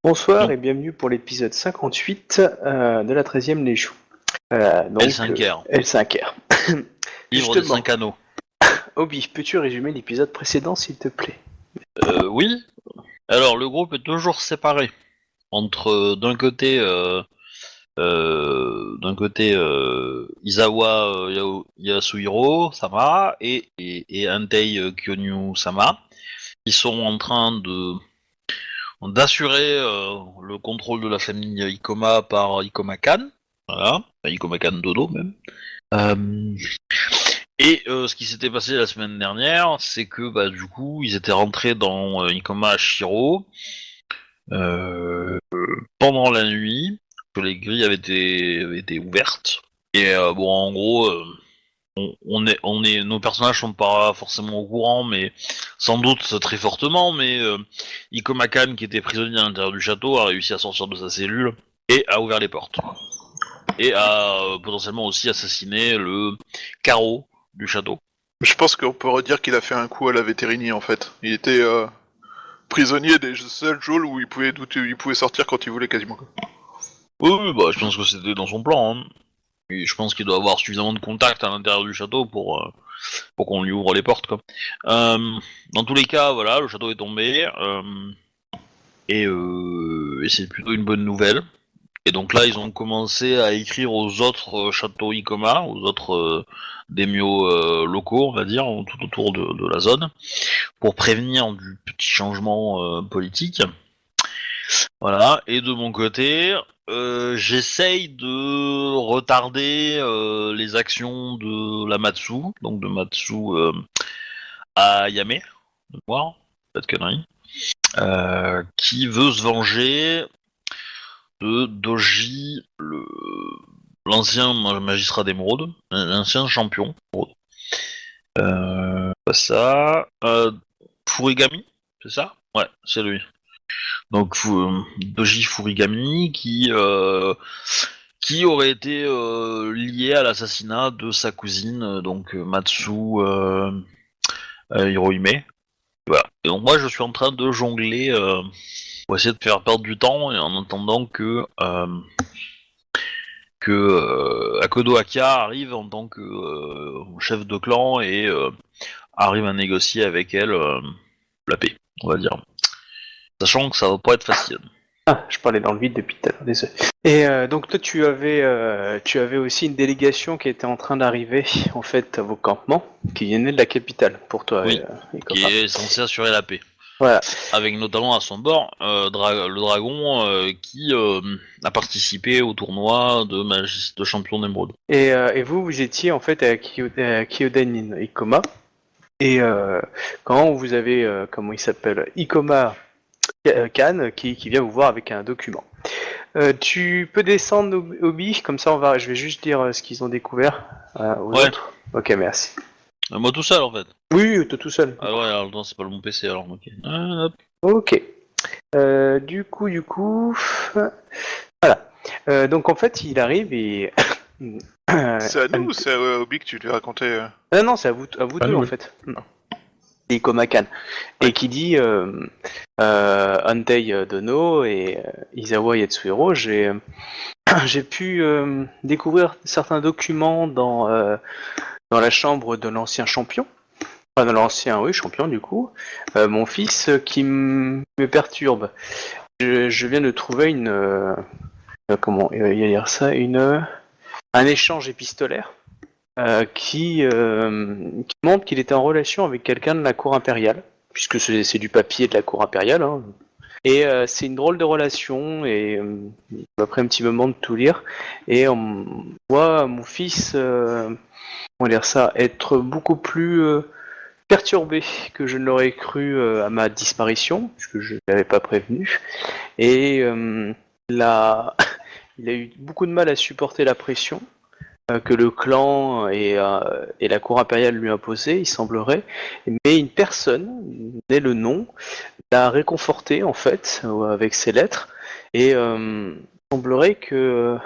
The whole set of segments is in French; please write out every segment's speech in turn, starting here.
Bonsoir et bienvenue pour l'épisode 58 de la 13e Légion. L5R. L5R. Livre des Justement, 5 anneaux. Obi, peux-tu résumer l'épisode précédent s'il te plaît? Oui. Alors, le groupe est toujours séparé entre Izawa Yasuhiro Sama et Antei Kyonyu Sama, qui sont en train d'assurer le contrôle de la famille Ikoma par Ikoma-kan. Voilà, enfin, Ikoma-kan Dodo même. Ce qui s'était passé la semaine dernière, c'est que du coup, ils étaient rentrés dans Ikoma Shiro pendant la nuit, que les grilles avaient été ouvertes. Et en gros, nos personnages sont pas forcément au courant, mais sans doute très fortement. Mais Ikoma Kan, qui était prisonnier à l'intérieur du château, a réussi à sortir de sa cellule et a ouvert les portes. Et a potentiellement aussi assassiné le carreau du château. Je pense qu'on pourrait dire qu'il a fait un coup à la vétérinie en fait. Il était prisonnier des seuls geôles où il pouvait sortir quand il voulait quasiment. Oui, je pense que c'était dans son plan. Hein. Et je pense qu'il doit avoir suffisamment de contacts à l'intérieur du château pour qu'on lui ouvre les portes. Quoi. Dans tous les cas, voilà, le château est tombé. Et c'est plutôt une bonne nouvelle. Et donc là, ils ont commencé à écrire aux autres châteaux Ikoma, aux autres daimyos locaux, on va dire, tout autour de la zone, pour prévenir du petit changement politique. Voilà. Et de mon côté, j'essaye de retarder les actions de la Matsu, donc de Matsu à Yame, de voir, pas de conneries, qui veut se venger de Doji, l'ancien magistrat d'émeraude, l'ancien champion. Furigami, c'est ça? Ouais, c'est lui. Donc Doji Furigami qui aurait été lié à l'assassinat de sa cousine, donc Matsu Hirohime. Voilà. Et donc moi je suis en train de jongler pour essayer de faire perdre du temps et en attendant que Akodo Aka arrive en tant que chef de clan et arrive à négocier avec elle la paix, on va dire. Sachant que ça va pas être facile. Ah, je parlais dans le vide depuis tout à l'heure, désolé. Et donc toi tu avais aussi une délégation qui était en train d'arriver en fait à vos campements, qui venait de la capitale pour toi. Oui, qui est censé assurer la paix. Voilà. Avec notamment à son bord le dragon qui a participé au tournoi de champion d'émeraude. Et vous étiez en fait à Kyoden Ikoma. Et quand vous avez, comment il s'appelle, Ikoma Kan qui vient vous voir avec un document. Tu peux descendre Obi, comme ça je vais juste dire ce qu'ils ont découvert aux autres. Ok, merci. Moi tout seul en fait. Oui, t'es tout seul. Ah ouais, alors non, c'est pas le bon PC alors, ok. Hop. Ok. Du coup, voilà. Donc en fait, il arrive et... C'est à nous ou c'est à Obi que tu lui racontais Non, c'est à vous deux en fait. Ikoma Kan. Et qui dit Antei Dono et Izawa Yatsuhiro, j'ai pu découvrir certains documents dans la chambre de l'ancien champion. Enfin, de l'ancien, champion du coup. Mon fils qui me perturbe. Je viens de trouver comment dire ça, un échange épistolaire. Qui montre qu'il était en relation avec quelqu'un de la cour impériale, puisque c'est du papier de la cour impériale. Hein. Et c'est une drôle de relation, et après un petit moment de tout lire, et on voit mon fils, être beaucoup plus perturbé que je ne l'aurais cru à ma disparition, puisque je ne l'avais pas prévenu. Et il a eu beaucoup de mal à supporter la pression que le clan et la cour impériale lui imposaient, il semblerait, mais une personne, dès le nom, l'a réconforté en fait avec ses lettres, et il semblerait que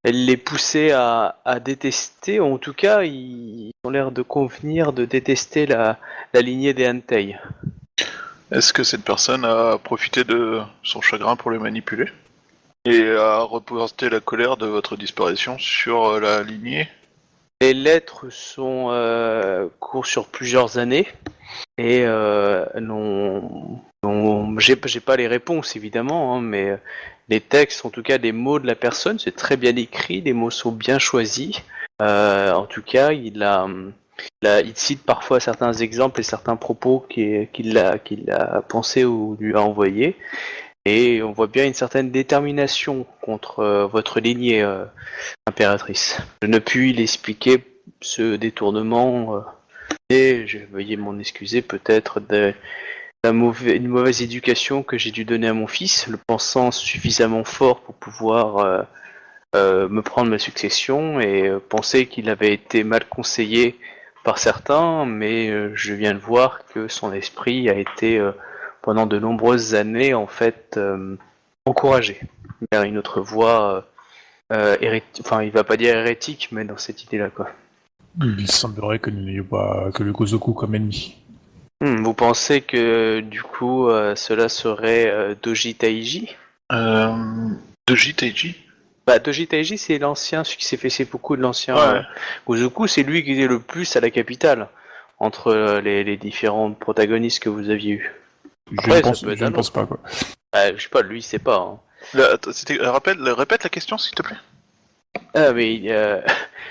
elle les poussait à détester, ou en tout cas ils ont l'air de convenir de détester la lignée des Antei. Est-ce que cette personne a profité de son chagrin pour le manipuler et a reporté la colère de votre disparition sur la lignée? Les lettres courent sur plusieurs années et j'ai pas les réponses évidemment, hein, mais les textes, en tout cas les mots de la personne, c'est très bien écrit, les mots sont bien choisis. En tout cas, il cite parfois certains exemples et certains propos qu'il a pensé ou lui a envoyé. Et on voit bien une certaine détermination contre votre lignée impératrice. Je ne puis l'expliquer, ce détournement, et veuillez m'en excuser peut-être une mauvaise éducation que j'ai dû donner à mon fils, le pensant suffisamment fort pour pouvoir me prendre ma succession et penser qu'il avait été mal conseillé par certains, mais je viens de voir que son esprit a été pendant de nombreuses années en fait encouragé vers une autre voie enfin il va pas dire hérétique, mais dans cette idée-là quoi. Il semblerait que nous n'ayons pas que le Gozoku comme ennemi. Vous pensez que du coup cela serait Doji Taiji? Doji Taiji? Bah, Doji Taiji, c'est l'ancien, celui qui s'est fait seppuku de l'ancien Ouais. Gozoku, c'est lui qui était le plus à la capitale, entre les différents protagonistes que vous aviez eus. Je ne pense pas, quoi. Je sais pas, lui, il sait pas. Hein. Répète la question, s'il te plaît. Ah, mais...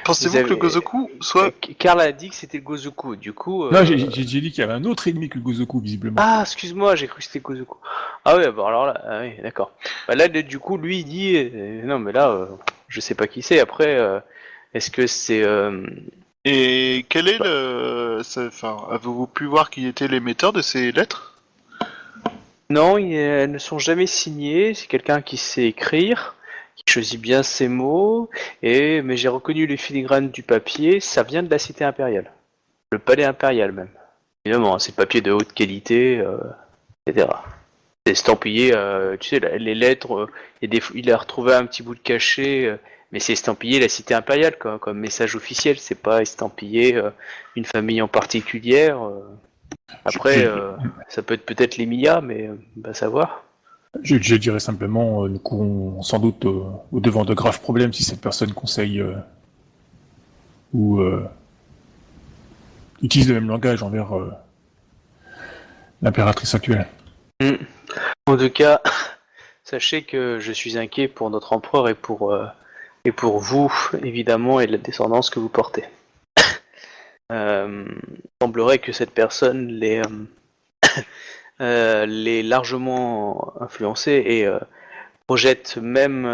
Pensez-vous que le Gozoku soit... Karl a dit que c'était le Gozoku, du coup... Non, j'ai dit qu'il y avait un autre ennemi que le Gozoku, visiblement. Ah, excuse-moi, j'ai cru que c'était Gozoku. Ah ouais, bon alors là, oui, d'accord. Bah là, du coup, lui, il dit... non, mais là, je sais pas qui c'est. Après, est-ce que c'est... Et quel est Enfin, avez-vous pu voir qui étaient l'émetteur de ces lettres? Non, elles ne sont jamais signées. C'est quelqu'un qui sait écrire, qui choisit bien ses mots. Mais j'ai reconnu les filigranes du papier. Ça vient de la cité impériale, le palais impérial même. Évidemment, c'est papier de haute qualité, etc. C'est estampillé. Tu sais, les lettres. Il a retrouvé un petit bout de cachet. Mais c'est estampillé la cité impériale quoi, comme message officiel. C'est pas estampillé une famille en particulière. Après, ça peut être peut-être l'Emilia, mais va savoir. Je dirais simplement, nous courons sans doute au devant de graves problèmes si cette personne conseille ou utilise le même langage envers l'impératrice actuelle. En tout cas, sachez que je suis inquiet pour notre empereur et pour vous, évidemment, et la descendance que vous portez. Il semblerait que cette personne l'ait largement influencé et projette même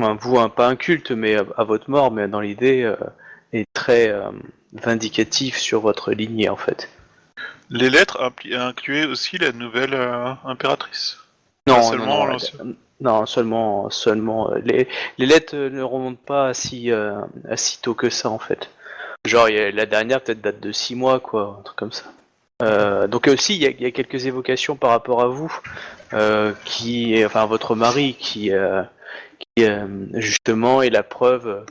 vous pas un culte mais à votre mort, mais dans l'idée est très vindicatif sur votre lignée en fait. Les lettres incluaient aussi la nouvelle impératrice? Non, seulement non, seulement les lettres ne remontent pas à si tôt que ça en fait. Genre la dernière peut-être date de 6 mois quoi, un truc comme ça. Donc aussi il y a quelques évocations par rapport à vous, votre mari qui justement est la preuve.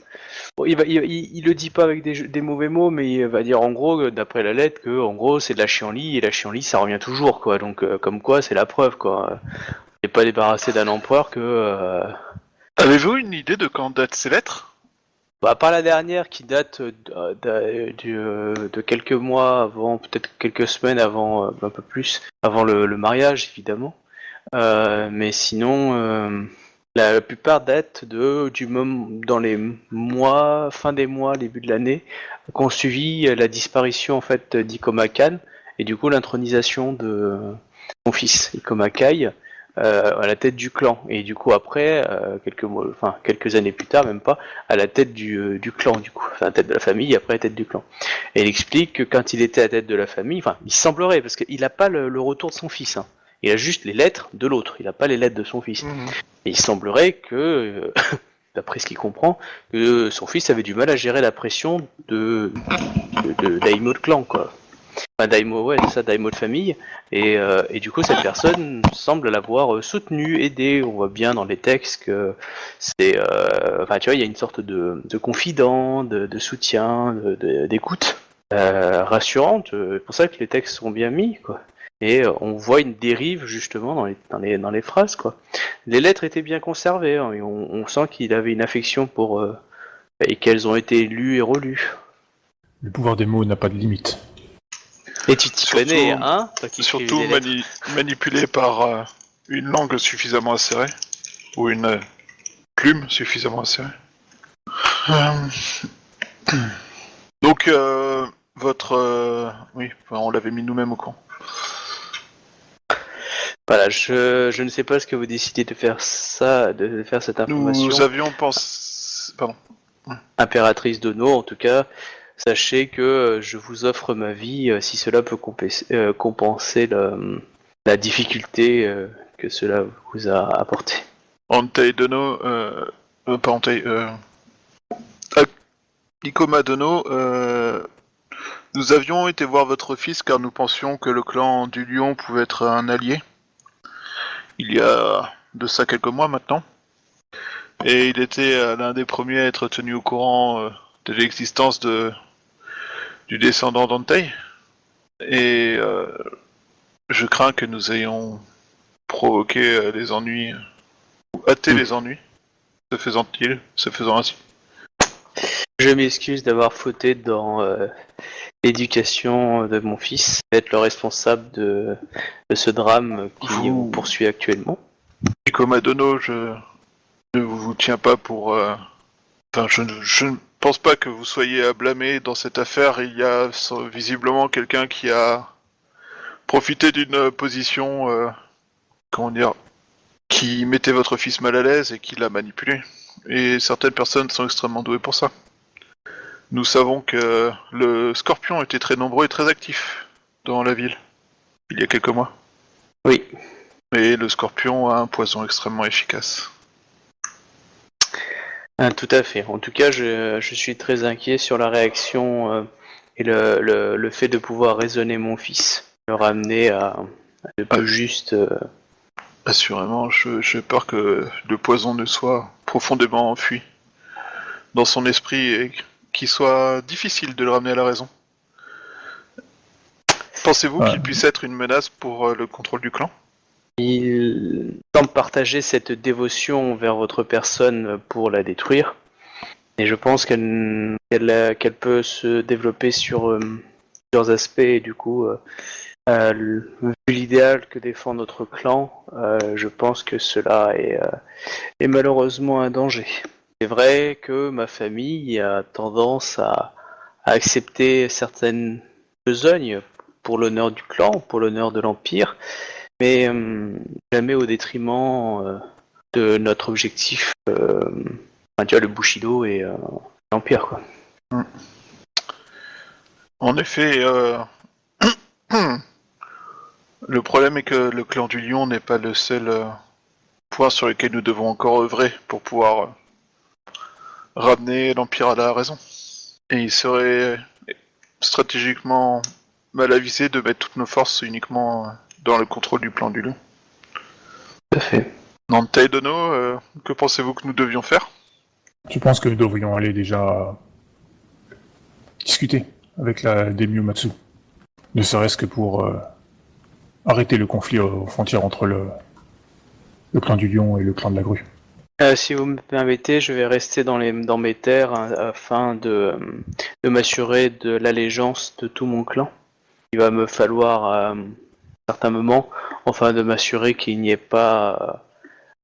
Bon, il le dit pas avec des mauvais mots, mais il va dire en gros, d'après la lettre, que en gros c'est de la chienlit et la chienlit ça revient toujours quoi. Donc comme quoi c'est la preuve quoi. Il n'est pas débarrassé d'un empereur que. Avez-vous une idée de quand datent ces lettres? Bah, par la dernière qui date de quelques mois avant, peut-être quelques semaines avant, un peu plus, avant le mariage évidemment. Mais sinon, la plupart datent dans les mois, fin des mois, début de l'année, qu'ont suivi la disparition en fait d'Ikoma Kan et du coup l'intronisation de mon fils Ikoma Kai. À la tête du clan et du coup après quelques années plus tard même pas à la tête du clan du coup enfin à la tête de la famille et après à la tête du clan et il explique que quand il était à la tête de la famille enfin il semblerait parce qu'il a pas le retour de son fils hein. Il a juste les lettres de l'autre il a pas les lettres de son fils et il semblerait que d'après ce qu'il comprend que son fils avait du mal à gérer la pression de Daimo de clan quoi. Enfin, Daimo, ouais, c'est ça, Daimo de famille, et du coup, cette personne semble l'avoir soutenu, aidé. On voit bien dans les textes que c'est. Enfin, tu vois, il y a une sorte de confident, de soutien, d'écoute rassurante. C'est pour ça que les textes sont bien mis, quoi. Et on voit une dérive justement dans les phrases, quoi. Les lettres étaient bien conservées, hein, et on sent qu'il avait une affection pour... et qu'elles ont été lues et relues. Le pouvoir des mots n'a pas de limite. Et tu t'y Surtout- connais, hein, toi qui écrivais Surtout des lettres. manipulé par une langue suffisamment acérée, ou une plume suffisamment acérée. Donc, oui, enfin, on l'avait mis nous-mêmes au camp. Voilà, je ne sais pas ce que vous décidez de faire de faire cette information. Nous avions pensé... Pardon. Impératrice Dono, en tout cas, sachez que je vous offre ma vie si cela peut compenser la difficulté que cela vous a apporté. Antei Dono... pas Antei... Ikoma Dono... Nous avions été voir votre fils car nous pensions que le clan du Lion pouvait être un allié. Il y a de ça quelques mois maintenant. Et il était l'un des premiers à être tenu au courant de l'existence du descendant d'Antei. Et je crains que nous ayons provoqué les ennuis, ou hâté les ennuis, se faisant ainsi. Je m'excuse d'avoir fauté dans l'éducation de mon fils, d'être le responsable de ce drame qui vous poursuit actuellement. Ikoma Dono, je ne vous tiens pas pour... Enfin, je ne pense pas que vous soyez à blâmer dans cette affaire. Il y a visiblement quelqu'un qui a profité d'une position, comment dire, qui mettait votre fils mal à l'aise et qui l'a manipulé. Et certaines personnes sont extrêmement douées pour ça. Nous savons que le Scorpion était très nombreux et très actif dans la ville, il y a quelques mois. Oui. Et le Scorpion a un poison extrêmement efficace. Tout à fait. En tout cas, je suis très inquiet sur la réaction et le fait de pouvoir raisonner mon fils, le ramener à de peu juste... Assurément, j'ai peur que le poison ne soit profondément enfui dans son esprit et qu'il soit difficile de le ramener à la raison. Pensez-vous qu'il puisse être une menace pour le contrôle du clan ? Il semble partager cette dévotion vers votre personne pour la détruire. Et je pense qu'elle peut se développer sur plusieurs aspects. Et du coup, vu l'idéal que défend notre clan, je pense que cela est malheureusement un danger. C'est vrai que ma famille a tendance à accepter certaines besognes pour l'honneur du clan, pour l'honneur de l'Empire, mais jamais au détriment de notre objectif, tu vois, le Bushido et l'Empire, quoi. En effet, le problème est que le clan du Lion n'est pas le seul point sur lequel nous devons encore œuvrer pour pouvoir ramener l'Empire à la raison. Et il serait stratégiquement mal avisé de mettre toutes nos forces uniquement dans le contrôle du plan du Lion. Tout à fait. Nantei Dono, que pensez-vous que nous devions faire ? Je pense que nous devrions aller déjà discuter avec la Daimyo Matsu. Ne serait-ce que pour arrêter le conflit aux frontières entre le clan du Lion et le clan de la Grue. Si vous me permettez, je vais rester dans mes terres afin de m'assurer de l'allégeance de tout mon clan. Il va me falloir à un certain moment, enfin de m'assurer qu'il n'y ait pas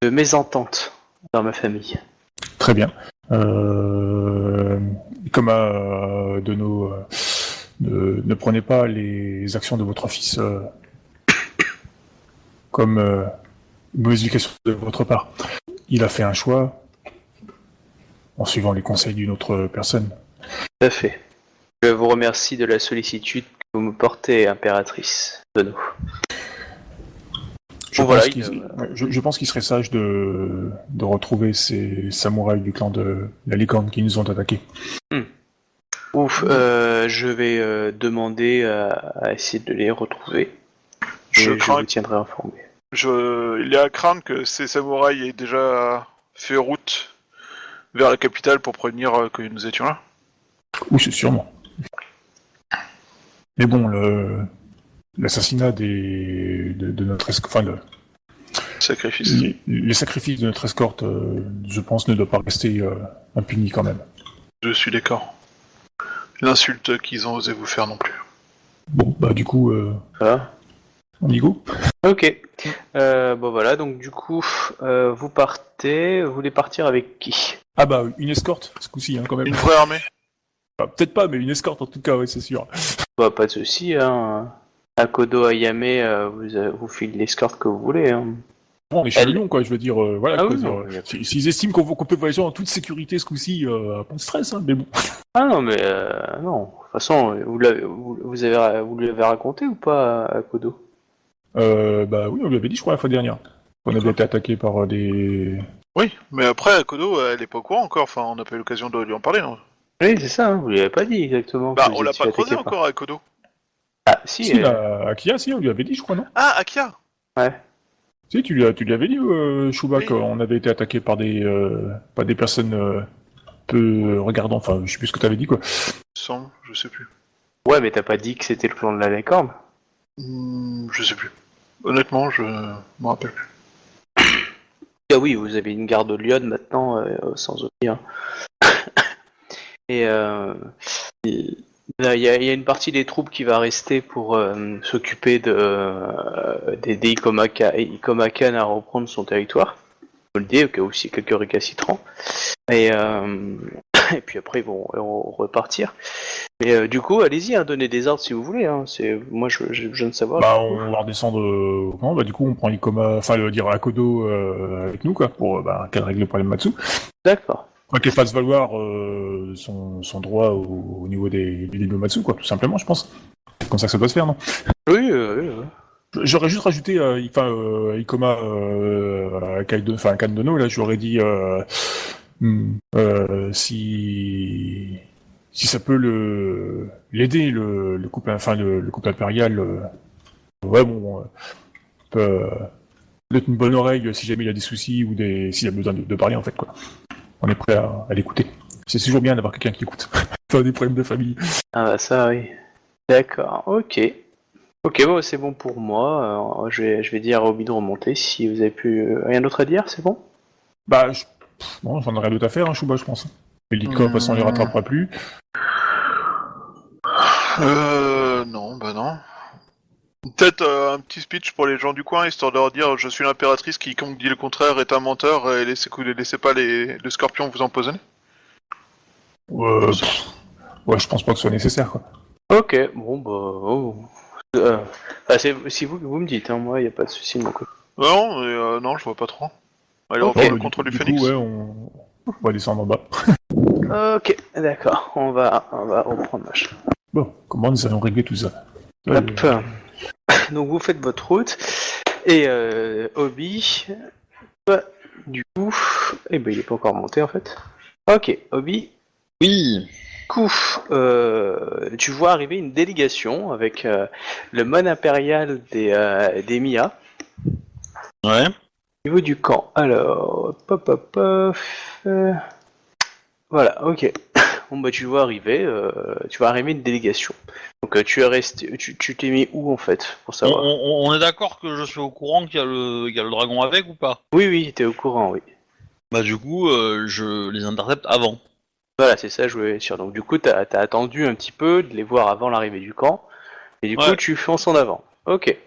de mésentente dans ma famille. Très bien. Comme Dono, ne prenez pas les actions de votre fils comme une mauvaise éducation de votre part. Il a fait un choix en suivant les conseils d'une autre personne. Tout à fait. Je vous remercie de la sollicitude que vous me portez, impératrice Dono. Je pense qu'il serait sage de retrouver ces samouraïs du clan de la licorne qui nous ont attaqués. Je vais demander à essayer de les retrouver. Je vous tiendrai informé. Il y a à craindre que ces samouraïs aient déjà fait route vers la capitale pour prévenir que nous étions là. Oui, c'est sûrement. Mais bon, l'assassinat de notre Sacrifice. les sacrifices de notre escorte, je pense, ne doit pas rester impuni quand même. Je suis d'accord. L'insulte qu'ils ont osé vous faire non plus. Bon, bah du coup, Voilà. on y go. Ok. Bon voilà, donc du coup, vous voulez partir avec qui? Ah bah, une escorte, ce coup-ci, hein, quand même. Une vraie armée. Enfin, peut-être pas, mais une escorte en tout cas, ouais, c'est sûr. Bah pas de soucis, hein. Akodo Ayame, vous filez l'escorte que vous voulez, hein. Bon, on est chez le lion, quoi, je veux dire, voilà, Ah quoi. oui, dire, non, s'ils estiment qu'on peut voyager en toute sécurité ce coup-ci, pas de stress, hein, mais bon. Ah non, mais non. De toute façon, vous lui avez raconté ou pas à Akodo? Bah oui, on lui avait dit, je crois, la fois dernière. On avait été attaqué par des... Oui, mais après, Kodo, elle est pas au courant encore. Enfin, on n'a pas eu l'occasion de lui en parler, non? Oui, c'est ça, hein, vous lui avez pas dit exactement. Bah, que vous on l'a étiez pas croisé attaqué par- encore à Kodo. Ah, si, Si, bah, Akia, si, on lui avait dit, je crois, non? Ah, Akia. ouais. Si, tu lui avais dit, Chouba, Oui. qu'on avait été attaqué par des personnes peu regardant, enfin, je sais plus ce que t'avais dit, quoi. Semble, je sais plus. Ouais, mais t'as pas dit que c'était le clan de la Licorne. Je sais plus. Honnêtement, je m'en rappelle plus. Ah oui, vous avez une garde Lyon maintenant, sans oublier. Hein. Et là, il y a une partie des troupes qui va rester pour s'occuper des Ikomakan à reprendre son territoire. Je le dis, il y a aussi quelques récalcitrants. Et, et puis après, ils vont repartir. Mais du coup, allez-y, hein, donnez des ordres si vous voulez. Hein. Moi, je viens de savoir. Bah, on va redescendre au camp, bah, du coup, on prend Ikoma, enfin, dire Akodo avec nous, quoi, pour qu'elle règle le problème Matsu. D'accord. Qu'elle fasse valoir son droit au niveau des Matsu, quoi, tout simplement, je pense. C'est comme ça que ça doit se faire, non? Oui, J'aurais juste rajouté, Ikoma, à Kandono, là, j'aurais dit, si ça peut l'aider, le couple, enfin, le couple impérial, ouais, bon, peut être une bonne oreille si jamais il a des soucis ou s'il a besoin de parler, en fait, quoi. On est prêt à l'écouter. C'est toujours bien d'avoir quelqu'un qui écoute. Pas des problèmes de famille. ah bah ça, oui. D'accord, ok. Ok, bon, c'est bon pour moi. Je vais dire à Obi de remonter si vous avez plus rien d'autre à dire, c'est bon? Bah, bon, j'en aurais rien d'autre à faire, hein, Chouba, je pense. Les Licornes, de toute façon, on les rattrapera plus. Non, bah non. Peut-être un petit speech pour les gens du coin, histoire de leur dire je suis l'impératrice, quiconque dit le contraire est un menteur et laissez pas le scorpion vous empoisonner. Ouais, je pense pas que ce soit nécessaire, quoi. Ok, bon, bah... Oh. Si vous me dites, hein, moi, y a pas de souci de mon côté. Non, non, je vois pas trop. Allez, on Ok. va Bon, le bah, contrôle du coup, phénix. ouais, on va descendre en bas. Ok, d'accord, on va reprendre machin. Bon, comment nous allons régler tout ça? Hop. Donc vous faites votre route, et Obi, bah, du coup... Eh ben, il est pas encore monté, en fait. Ok, Obi, Oui. coup, tu vois arriver une délégation avec le mode impérial des Mia Ouais. au niveau du camp. Alors, voilà, ok. Bon bah tu le vois arriver, tu vas arriver une délégation. Donc tu es resté, tu t'es mis où en fait pour On, savoir? on est d'accord que je suis au courant qu'il y a le dragon avec ou pas? Oui, t'es au courant, oui. Bah du coup, je les intercepte avant. Voilà, c'est ça, je voulais être sûr. Donc du coup, t'as attendu un petit peu de les voir avant l'arrivée du camp, et du coup Ouais. tu fonces en avant. Ok.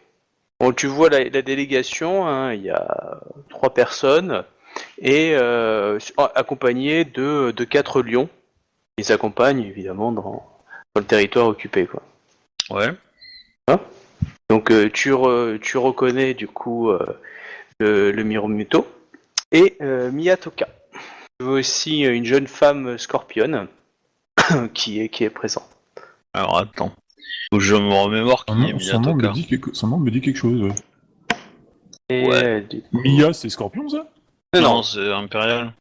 Bon, tu vois la délégation, hein, il y a 3 personnes, et accompagnées de 4 lions. Ils accompagnent évidemment dans le territoire occupé, quoi. Ouais. Donc tu reconnais du coup le Miromuto et Miyatoka. Tu vois aussi une jeune femme scorpionne qui est présente. Alors attends. Faut que je me remémore qui est Son nom Miyatoka. son nom me dit quelque chose, ouais. Et Ouais. du coup... Mia, c'est Scorpion, ça? Non, c'est Impérial.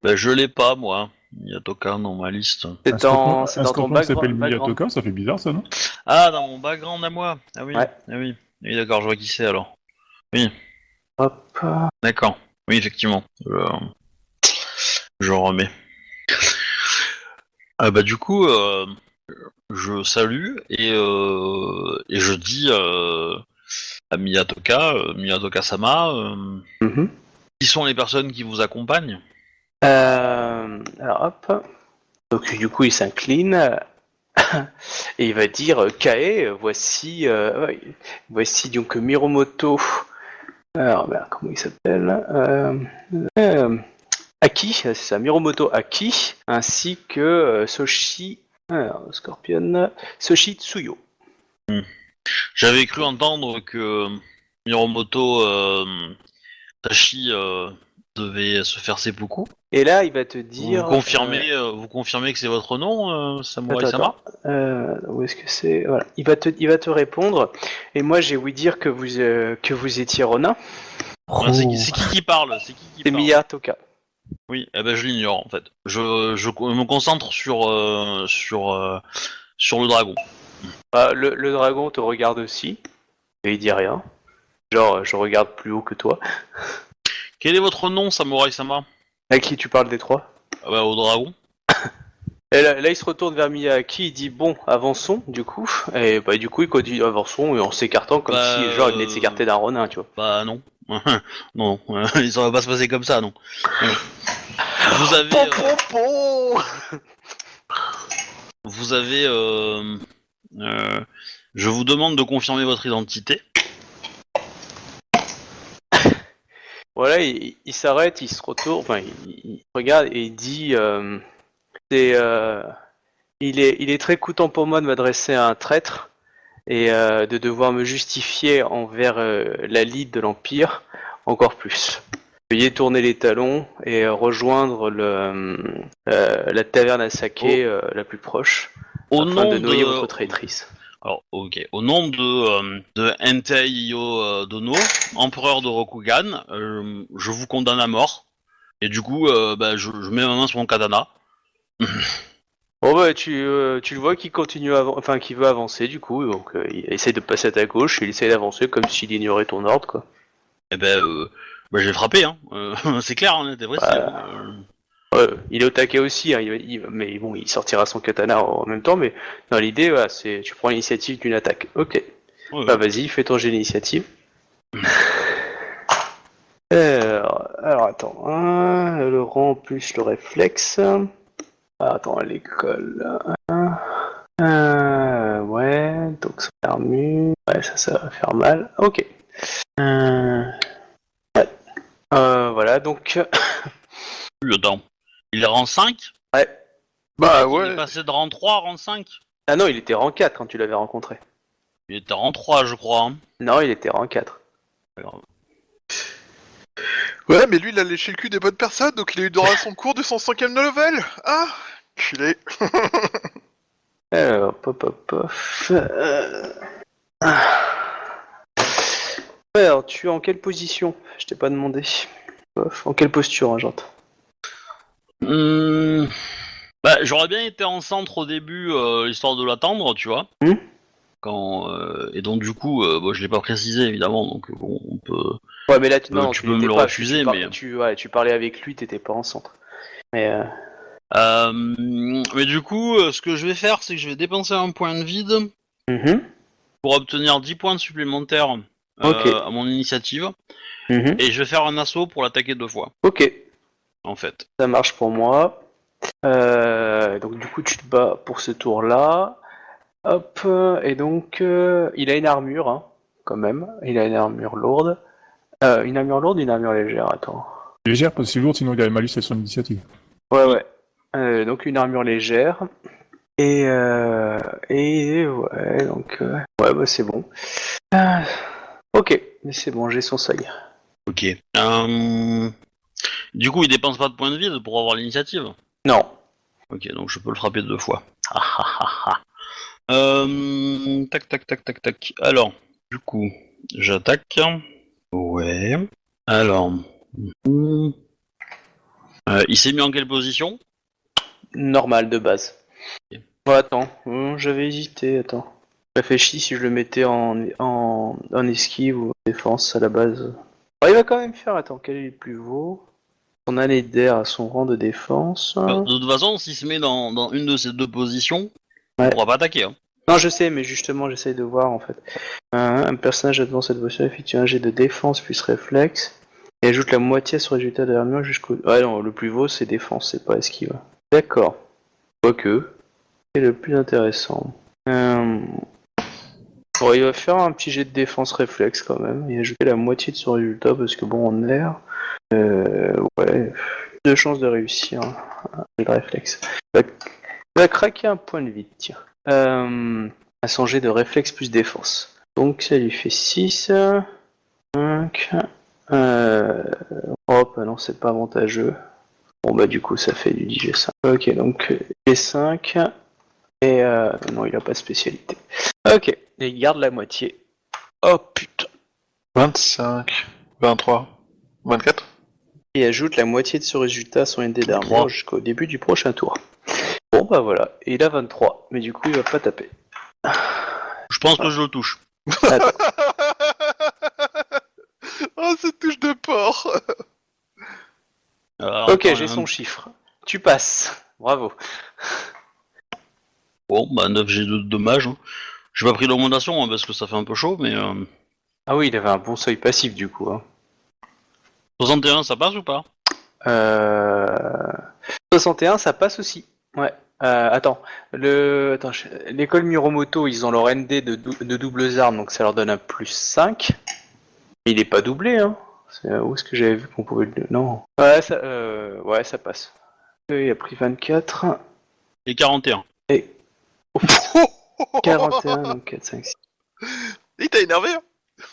Bah je l'ai pas moi. Miyatoka dans ma liste. c'est dans Un ton Scorpion qui s'appelle background. Miyatoka, ça fait bizarre, ça, non? Ah, dans mon background à moi. Ah oui. Ouais. Ah oui. Oui, d'accord, je vois qui c'est alors. Oui, Hop. d'accord. Oui, effectivement. Je remets. Ah bah du coup, je salue et je dis à Miyatoka-sama, Mhm. qui sont les personnes qui vous accompagnent? Alors hop. Donc du coup il s'incline et il va dire Kae, ouais, voici donc Miromoto. Alors comment il s'appelle Aki, c'est ça, Miromoto Aki, ainsi que Soshi, alors, Scorpion, Soshi Tsuyo. J'avais cru entendre que Miromoto Tashi devait se faire seppuku. Et là il va te dire. Vous confirmez que c'est votre nom, Attends. Samurai-sama? Où est-ce que c'est? Voilà. Il va te répondre. Et moi j'ai ouï dire que vous étiez Ronin. Ah, c'est qui parle? C'est Miyatoka. Oui, eh ben je l'ignore en fait. Je me concentre sur le dragon. Le dragon te regarde aussi. Et il dit rien. Genre, je regarde plus haut que toi. Quel est votre nom, Samurai-sama? À qui tu parles des trois? Ah bah, au dragon. Et là, il se retourne vers Miyaki, il dit bon, avançons, du coup. Et bah, du coup, il continue avançons et en s'écartant comme si, genre, il venait de s'écarter d'un Ronin, tu vois. Bah non. Non, ça va pas se passer comme ça, non. Vous avez... Vous avez... je vous demande de confirmer votre identité. Voilà, il s'arrête, il se retourne, enfin, il regarde et il dit il est très coûtant pour moi de m'adresser à un traître et de devoir me justifier envers la lead de l'Empire encore plus. Veuillez tourner les talons et rejoindre la taverne à saké la plus proche afin de noyer votre traîtrise. Alors, ok. Au nom de Entei Iyo Dono, empereur de Rokugan, je vous condamne à mort. Et du coup, je mets ma main sur mon katana. Bon bah tu le vois qu'il continue qu'il veut avancer du coup, donc il essaie de passer à ta gauche, il essaie d'avancer comme s'il ignorait ton ordre quoi. Eh ben, je vais frapper, hein. C'est clair, hein, t'es précis. Il est au taquet aussi, hein, mais bon, il sortira son katana en même temps, mais dans l'idée, voilà, c'est tu prends l'initiative d'une attaque. Ok. Ouais. Bah vas-y, fais ton jet d'initiative. Alors attends, hein, le rang plus le réflexe. Attends, à l'école. Ouais, donc ça armure. Ouais, ça va faire mal. Ok. Ouais. Voilà, donc. Attends. Il est rang 5? Ouais. Bah Il ouais. est passé de rang 3 à rang 5? Ah non, il était rang 4 quand tu l'avais rencontré. Il était rang 3, je crois. Hein. Non, il était rang 4. Ouais, mais lui, il a léché le cul des bonnes personnes, donc il a eu droit à son cours de son 5ème level. Ah, culé. Alors, Alors, tu es en quelle position? Je t'ai pas demandé. En quelle posture, hein, j'entends. J'aurais bien été en centre au début, histoire de l'attendre, tu vois. Et donc du coup, je l'ai pas précisé évidemment, donc bon, on peut. Ouais, mais là, tu peux me le refuser, mais tu parlais avec lui, t'étais pas en centre. Mais mais du coup, ce que je vais faire, c'est que je vais dépenser un point de vide pour obtenir 10 points supplémentaires à mon initiative, et je vais faire un assaut pour l'attaquer 2 fois. Ok. En fait. Ça marche pour moi. Donc du coup, tu te bats pour ce tour-là. Hop, et donc il a une armure, hein, quand même. Il a une armure lourde. Une armure lourde, une armure légère, attends. Légère, parce que c'est lourd, sinon il a malus à son initiative. Ouais. Donc une armure légère. Et ouais, donc... ouais, bah c'est bon. Ok, mais c'est bon, j'ai son seuil. Ok. Du coup, il dépense pas de points de vide pour avoir l'initiative? Non. Ok, donc je peux le frapper 2 fois. Tac. Alors, du coup, j'attaque. Ouais. Alors. Il s'est mis en quelle position? Normal, de base. Ok. Bon, attends, j'avais hésité, attends. Je réfléchis si je le mettais en esquive ou en défense à la base. Il va quand même faire, attends, quel est le plus haut? Son année d'air à son rang de défense. De toute façon, s'il se met dans une de ces deux positions, On pourra pas attaquer. Hein. Non, je sais, mais justement, j'essaye de voir en fait. Un personnage devant cette voiture effectue un jet de défense plus réflexe et ajoute la moitié sur le résultat de l'armure jusqu'au. Ouais, non, le plus beau c'est défense, c'est pas esquive. D'accord. Quoique, c'est le plus intéressant. Bon, il va faire un petit jet de défense réflexe quand même et ajouter la moitié de son résultat parce que bon, en air, ouais, 2 chances de réussir. Le réflexe. Il va craquer un point de vie, tiens. À son jet de réflexe plus défense. Donc ça lui fait 6, 5, hop, non, c'est pas avantageux. Bon bah du coup ça fait du 10G5. Ok, donc G5, et non, il a pas de spécialité. Ok, et il garde la moitié. Oh putain. 25, 23, 24. Et ajoute la moitié de ce résultat à son ND d'armure 3. jusqu'au début du prochain tour. Bon bah voilà, et il a 23, mais du coup il va pas taper. Je pense que je le touche. Attends. Oh, cette touche de porc. Alors, Ok, attends, j'ai son chiffre. Tu passes. Bravo. Bon, bah 9 G de dommage. Hein. J'ai pas pris l'augmentation hein, parce que ça fait un peu chaud, mais Ah oui, il avait un bon seuil passif du coup. Hein. 61 ça passe ou pas? 61, ça passe aussi. Ouais. Attends, l'école Miromoto, ils ont leur ND de doubles armes, donc ça leur donne un plus 5. Mais il est pas doublé, hein. Où est-ce que j'avais vu qu'on pouvait le... Non. Ouais, ça passe. Il a pris 24. Et 41. Et... 41, donc 4, 5, 6. Il t'a énervé, hein.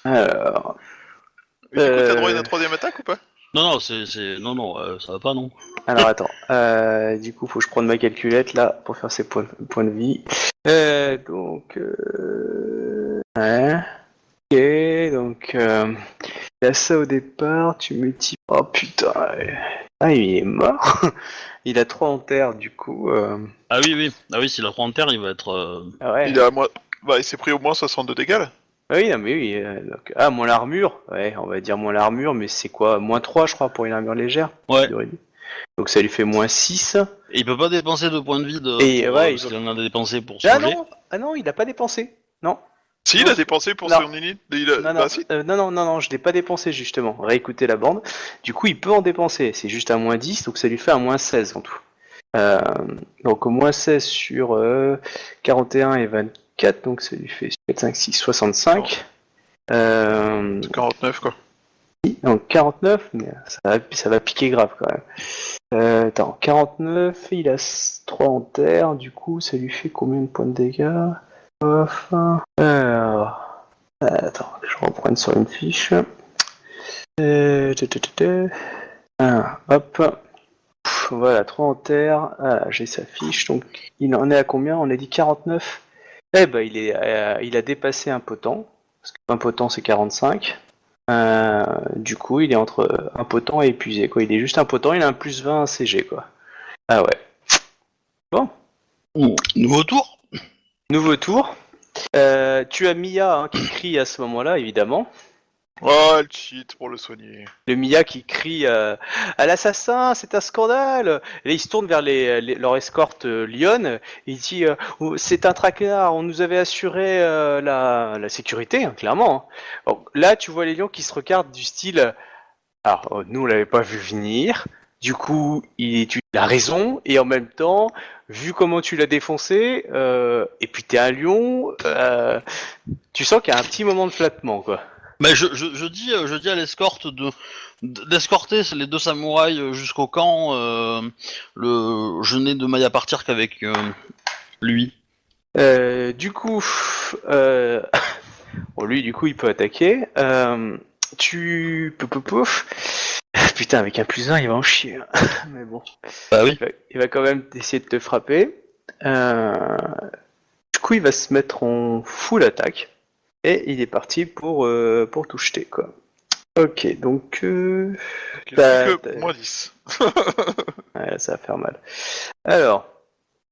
Alors... Mais du coup, t'as droit à une troisième attaque ou pas? Non, non, ça va pas, non. Alors attends, du coup faut que je prenne ma calculette là pour faire ces points de vie. Donc, ouais. Ok, donc là ça au départ, tu multiplies. Oh putain, ah il est mort. Il a 3 en terre du coup. Ah oui, s'il a 3 en terre, il va être... Ah ouais. Il a Bah, il s'est pris au moins 62 dégâts là. Ah oui, non, mais oui. Donc... Ah, moins l'armure. Ouais, on va dire moins l'armure, mais c'est quoi? Moins 3 je crois pour une armure légère. Ouais. Donc ça lui fait moins 6. Et il peut pas dépenser de points de vie Et ouais, parce qu'il en a dépensé pour Ah son jet. non, ah non, il a pas dépensé. Non. Si, il a dépensé pour Non. son unité. Non, Bah, si. non, je l'ai pas dépensé justement. Réécoutez la bande. Du coup, il peut en dépenser. C'est juste un moins 10, donc ça lui fait un moins 16 en tout. Donc au moins 16 sur 41 et 24, donc ça lui fait 4, 5, 6, 65. 49 quoi. Donc 49, mais ça va piquer grave quand même. Attends, 49, il a 3 en terre, du coup ça lui fait combien de points de dégâts? Alors, attends, je reprends sur une fiche. Hop. Voilà, 3 en terre. Ah, j'ai sa fiche. Donc, il en est à combien? On a dit 49. Eh ben, il a dépassé un potent. Parce qu'un potent, c'est 45. Du coup, il est entre impotent et épuisé, quoi. Il est juste impotent, il a un plus 20 CG, quoi. Ah ouais. Bon. Nouveau tour. Nouveau tour. Tu as Mia hein, qui crie à ce moment-là, évidemment. Oh, elle cheat pour le soigner. Le Mia qui crie à l'assassin, c'est un scandale. Et là, il se tourne vers leur escorte Lyon. Il dit c'est un traquenard. On nous avait assuré la sécurité, hein, clairement. Hein. Donc, là, tu vois les lions qui se regardent du style. Alors, nous, on l'avait pas vu venir. Du coup, tu as raison. Et en même temps, vu comment tu l'as défoncé, et puis t'es un lion, tu sens qu'il y a un petit moment de flattement, quoi. Mais je dis à l'escorte d'escorter les 2 samouraïs jusqu'au camp. Je n'ai de maille à partir qu'avec lui. Du coup, bon, lui, du coup, il peut attaquer. Pouf. Putain, avec un plus 1, il va en chier. Hein. Mais bon. Bah oui. Il va quand même essayer de te frapper. Du coup, il va se mettre en full attaque. Et il est parti pour tout jeter, quoi. Ok, donc... Il a plus que moins 10. Ouais, ça va faire mal. Alors...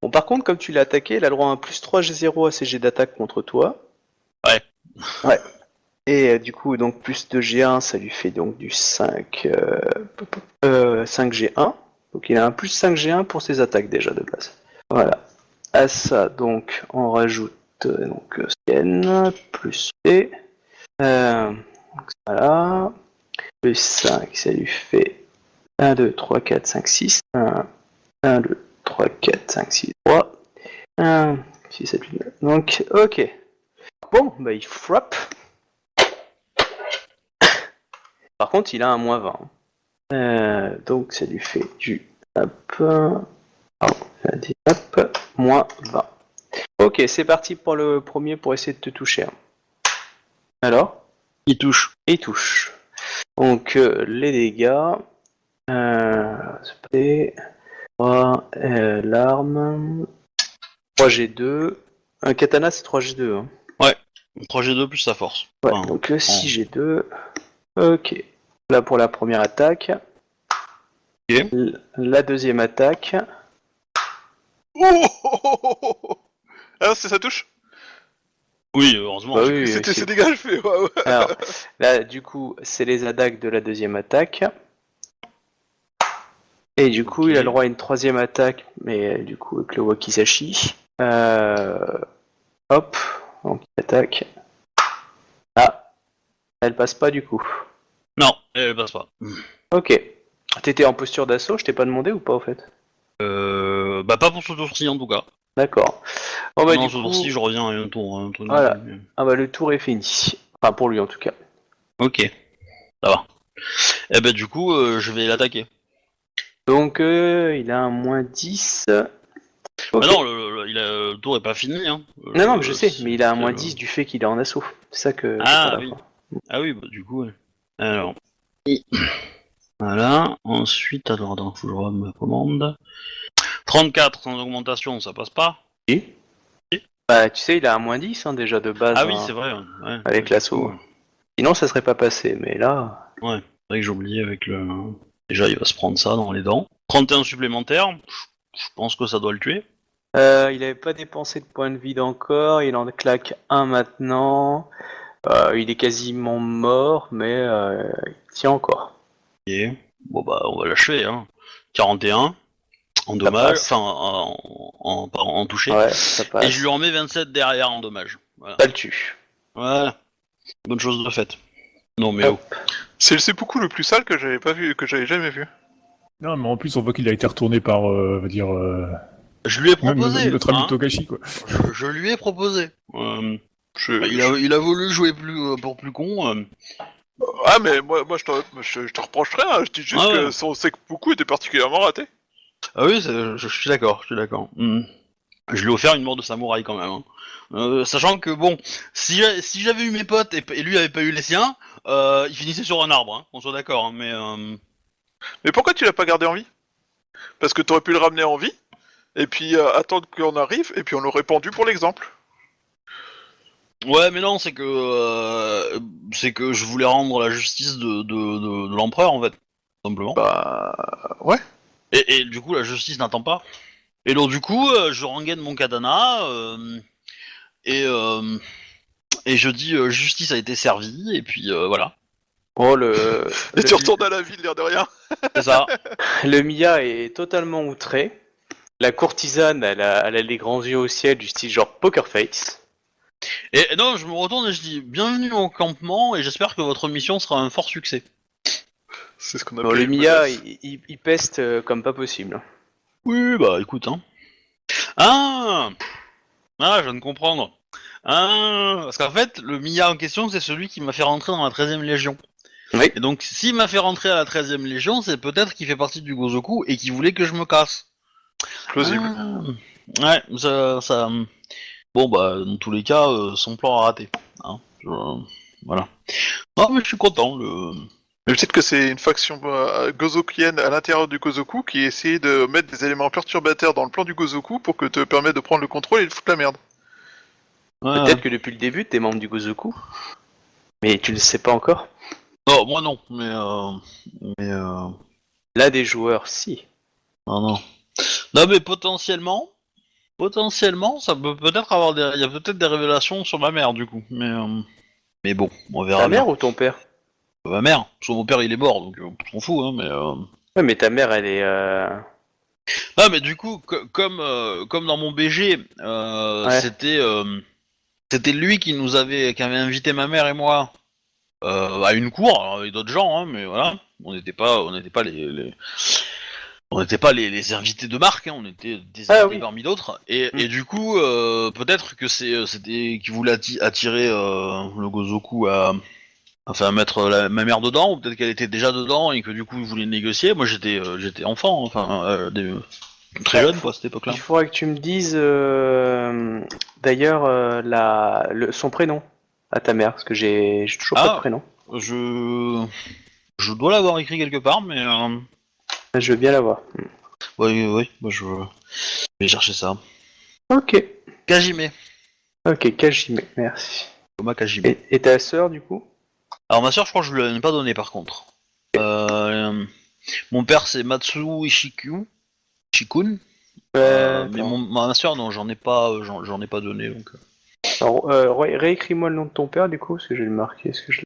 Bon, par contre, comme tu l'as attaqué, il a le droit à un plus 3 G0 à ses jets d'attaque contre toi. Ouais. Et du coup, donc plus 2 G1, ça lui fait donc du 5 G1. Donc il a un plus 5 G1 pour ses attaques déjà de base. Voilà. à ça, donc, on rajoute scan plus P. Donc, voilà. Plus 5, ça lui fait 1, 2, 3, 4, 5, 6. 1, 2, 3, 4, 5, 6, 3. 1, 6, 7, 8, 9. Donc, ok. Bon, bah il frappe. Par contre, il a un moins 20. Donc, ça lui fait du moins 20. Ok, c'est parti pour le premier pour essayer de te toucher. Alors, Il touche. il touche. Donc, les dégâts. C'est 3, l'arme. 3G2. Un katana, c'est 3G2. Hein. 3G2 plus sa force. Ouais, Enfin, donc 6G2. Ok. Là pour la première attaque. Ok. La deuxième attaque. Oh. Ah, ça touche. Oui, heureusement. Bah oui, C'était c'est- ces dégâts, je fais. Ouais. Alors, là, du coup, c'est les attaques de la deuxième attaque. Et du coup, Ok. il a le droit à une troisième attaque, mais du coup, avec le Wakizashi. Hop, donc il attaque. Ah, elle passe pas du coup. Non, elle passe pas. Ok. T'étais en posture d'assaut, je t'ai pas demandé ou pas au fait? Bah pas pour ce tour-ci en tout cas. D'accord. Bon bah non, du ce coup, tour-ci, je reviens à un tour. Voilà. Ah bah le tour est fini. Enfin pour lui en tout cas. Ok, ça va. Et bah du coup, je vais l'attaquer. Donc il a un moins 10. Ok. Ah non, le tour est pas fini. Hein. Non, mais je sais, mais il a un c'est moins le- 10 du fait qu'il est en assaut. C'est ça que Ah, j'ai pas oui. d'accord. Ah oui, bah du coup, ouais. Alors. Voilà. Ensuite, attends, faut que je revoie ma commande. 34 sans augmentation, ça passe pas. Si. Bah tu sais, il a un moins 10 hein, déjà de base Ah oui, hein, c'est vrai. Ouais, avec du l'assaut. coup, Sinon ça serait pas passé, mais là... Ouais, c'est vrai que j'ai oublié avec le. Déjà, il va se prendre ça dans les dents. 31 supplémentaires, je pense que ça doit le tuer. Il avait pas dépensé de points de vide encore, il en claque un maintenant. Il est quasiment mort, mais il tient encore. Ok. Bon bah, on va l'achever, hein. 41 en dommage, passe. enfin en touché. Ouais, ça passe. Et je lui en mets 27 derrière en dommage. Voilà. Ça le tue. Voilà. Bonne chose de faite. Non mais Hop. oh. C'est le seppuku le plus sale que j'avais pas vu, que j'avais jamais vu. Non, mais en plus, on voit qu'il a été retourné par, on va dire, Je lui ai proposé. notre ami hein. Togashi, quoi. Je lui ai proposé. Je- Il a voulu jouer pour plus con. Ah, mais moi je te reproche rien, je dis juste Ah ouais. que son seppuku était particulièrement raté. Ah oui, je suis d'accord, je suis d'accord. Je lui ai offert une mort de samouraï quand même. Hein. Sachant que bon, si j'avais eu mes potes et lui avait pas eu les siens, il finissait sur un arbre, hein, on soit d'accord. Hein, mais Mais pourquoi tu l'as pas gardé en vie? Parce que t'aurais pu le ramener en vie, et puis attendre qu'on arrive, et puis on l'aurait pendu pour l'exemple. ouais, mais non, c'est que je voulais rendre la justice de l'empereur en fait, tout simplement. Bah... ouais. Et du coup, la justice n'attend pas. Et donc du coup, je rengaine mon katana et je dis justice a été servie et puis voilà. Oh, le, Et tu retournes à la ville, l'air de rien. C'est ça. le Mia est totalement outré. La courtisane, elle a les grands yeux au ciel du style genre poker face. Et non, je me retourne et je dis bienvenue au campement et j'espère que votre mission sera un fort succès. C'est ce qu'on Bon, appelle le une Mia, menace. il peste comme pas possible. Oui, bah écoute, hein. Ah, je viens de comprendre. Ah, parce qu'en fait, le Mia en question, c'est celui qui m'a fait rentrer dans la 13ème Légion. Oui. Et donc, s'il m'a fait rentrer à la 13ème Légion, c'est peut-être qu'il fait partie du Gozoku et qu'il voulait que je me casse. Plausible. Ouais, ça... Bon, bah, dans tous les cas, son plan a raté. Hein, voilà. Non, mais je suis content, Mais peut-être que c'est une faction gozokienne à l'intérieur du Gozoku qui essaie de mettre des éléments perturbateurs dans le plan du Gozoku pour que te permettre de prendre le contrôle et de foutre la merde. Ouais. Peut-être que depuis le début, t'es membre du Gozoku. Mais tu le sais pas encore. Non, moi non, mais Là, des joueurs, si. non. Non, mais potentiellement, ça peut peut-être avoir il y a peut-être des révélations sur ma mère, du coup. Mais bon, on verra Ta bien. mère ou ton père? Ma mère, parce que mon père il est mort, donc on s'en fout, hein, mais Ouais, mais ta mère, elle est... Ah, mais du coup, comme dans mon BG, Ouais. c'était lui qui avait invité ma mère et moi à une cour, alors avec d'autres gens, hein, mais voilà, on n'était pas les invités de marque, hein, on était des Ah invités oui. parmi d'autres, Mm. et du coup, peut-être que c'était qui voulait attirer le Gozoku à mettre ma mère dedans, ou peut-être qu'elle était déjà dedans et que du coup il voulait négocier. Moi j'étais enfant, enfin très jeune quoi à cette époque-là. Il faudrait que tu me dises d'ailleurs son prénom à ta mère, parce que j'ai toujours pas de Ah, prénom. je je dois l'avoir écrit quelque part, mais Je veux bien l'avoir. oui, moi je vais chercher ça. Ok. Kajime, Ok, Kajime, merci. Koma Kajime. Et ta sœur, du coup? Alors ma soeur, je crois que je lui ai pas donné par contre. Euh, Mon père c'est Matsu Ishikun, mais Attends. ma soeur non, j'en ai pas donné donc. Alors, réécris-moi le nom de ton père, du coup, parce que je vais le marquer. Est-ce que je...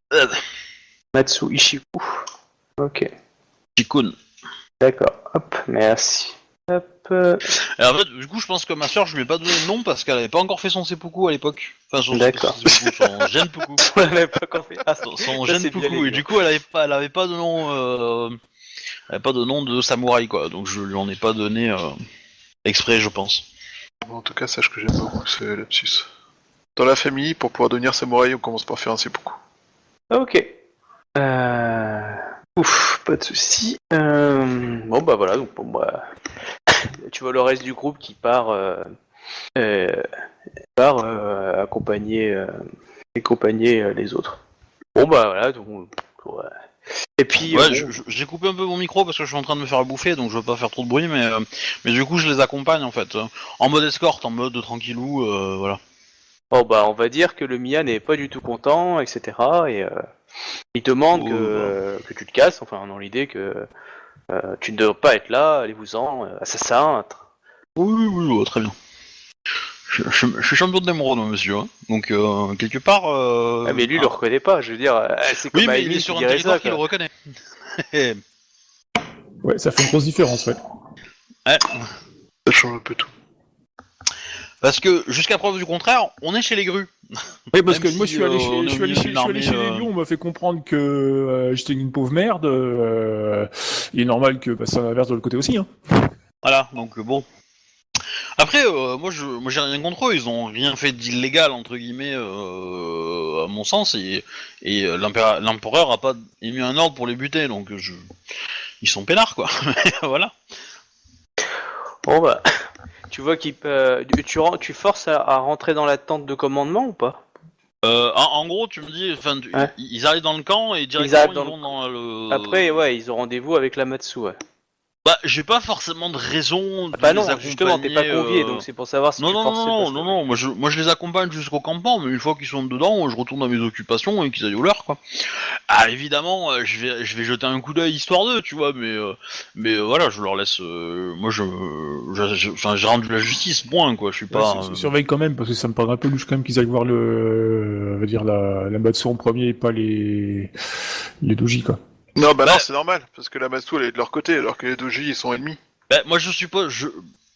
Matsu Ishiku. Ok, Ishikun. d'accord. Hop, merci. Hop. Et en fait, du coup, je pense que ma soeur, je lui ai pas donné de nom parce qu'elle avait pas encore fait son seppuku à l'époque. Enfin, D'accord. son genpuku. On l'avait pas encore fait. Ah, Son ça, c'est bien les genpuku. Et durs. du coup, elle avait pas de nom, elle avait pas de nom de samouraï, quoi. Donc, je lui en ai pas donné exprès, je pense. En tout cas, sache que j'aime beaucoup ce lapsus. Dans la famille, pour pouvoir devenir samouraï, on commence par faire un seppuku. Ok. Ouf, pas de soucis. Bon, bah voilà, donc bon, bah, tu vois le reste du groupe qui euh, part accompagner les autres. Bon, bah voilà, donc. Ouais. Et puis, Ouais, bon. j'ai coupé un peu mon micro parce que je suis en train de me faire bouffer, donc je veux pas faire trop de bruit, mais du coup, je les accompagne en fait, en mode escorte, en mode tranquillou, voilà. Bon, bah, on va dire que le Mia n'est pas du tout content, etc. Et il te demande Bah. que tu te casses, enfin, dans l'idée que tu ne dois pas être là, allez-vous-en, assassin. Oui, oui, oui, très bien. Je suis champion d'émeraude, monsieur. Hein. Donc, quelque part. Ah, mais lui, il le reconnaît pas, je veux dire, c'est Oui, comme mais il est Aileen qui sur un dirait ça, territoire qui le quoi. reconnaît. Ouais, ça fait une grosse différence, ouais. Ouais. Ça change un peu tout. Parce que, jusqu'à preuve du contraire, on est chez les grues. Oui, parce Même que moi, si on est au milieu d'une je suis allé armée. chez les Lions, on m'a fait comprendre que j'étais une pauvre merde. Il est normal que bah, ça inverse de l'autre côté aussi, hein. Voilà, donc bon. Après, moi j'ai rien contre eux, ils ont rien fait d'illégal, entre guillemets, à mon sens, et l'empereur a pas émis un ordre pour les buter, donc ils sont peinards, quoi. Voilà. Bon, bah, tu vois tu forces à rentrer dans la tente de commandement ou pas? En gros, tu me dis, enfin, Ouais. ils arrivent dans le camp et Ils directement arrivent ils dans le... vont dans Après, le. ouais, ils ont rendez-vous avec la Matsu, ouais. Bah, j'ai pas forcément de raison Ah, de bah les non, justement, t'es pas accompagner. convié, donc c'est pour savoir si Non, tu non, non, forçais non, parce non, que... non, moi je les accompagne jusqu'au campement, mais une fois qu'ils sont dedans, je retourne à mes occupations et qu'ils aillent au leur, quoi. Ah, évidemment, je vais jeter un coup d'œil histoire d'eux, tu vois, mais voilà, je leur laisse. Moi, enfin, j'ai rendu la justice, point, quoi, je suis Ouais, pas. surveille quand même, parce que ça me paraît un peu louche quand même qu'ils aillent voir on va dire la Matsu en premier et pas les doji, quoi. Non, bah non, Bah, c'est normal, parce que la Matsu, elle est de leur côté, alors que les doji, ils sont ennemis. moi, je suppose.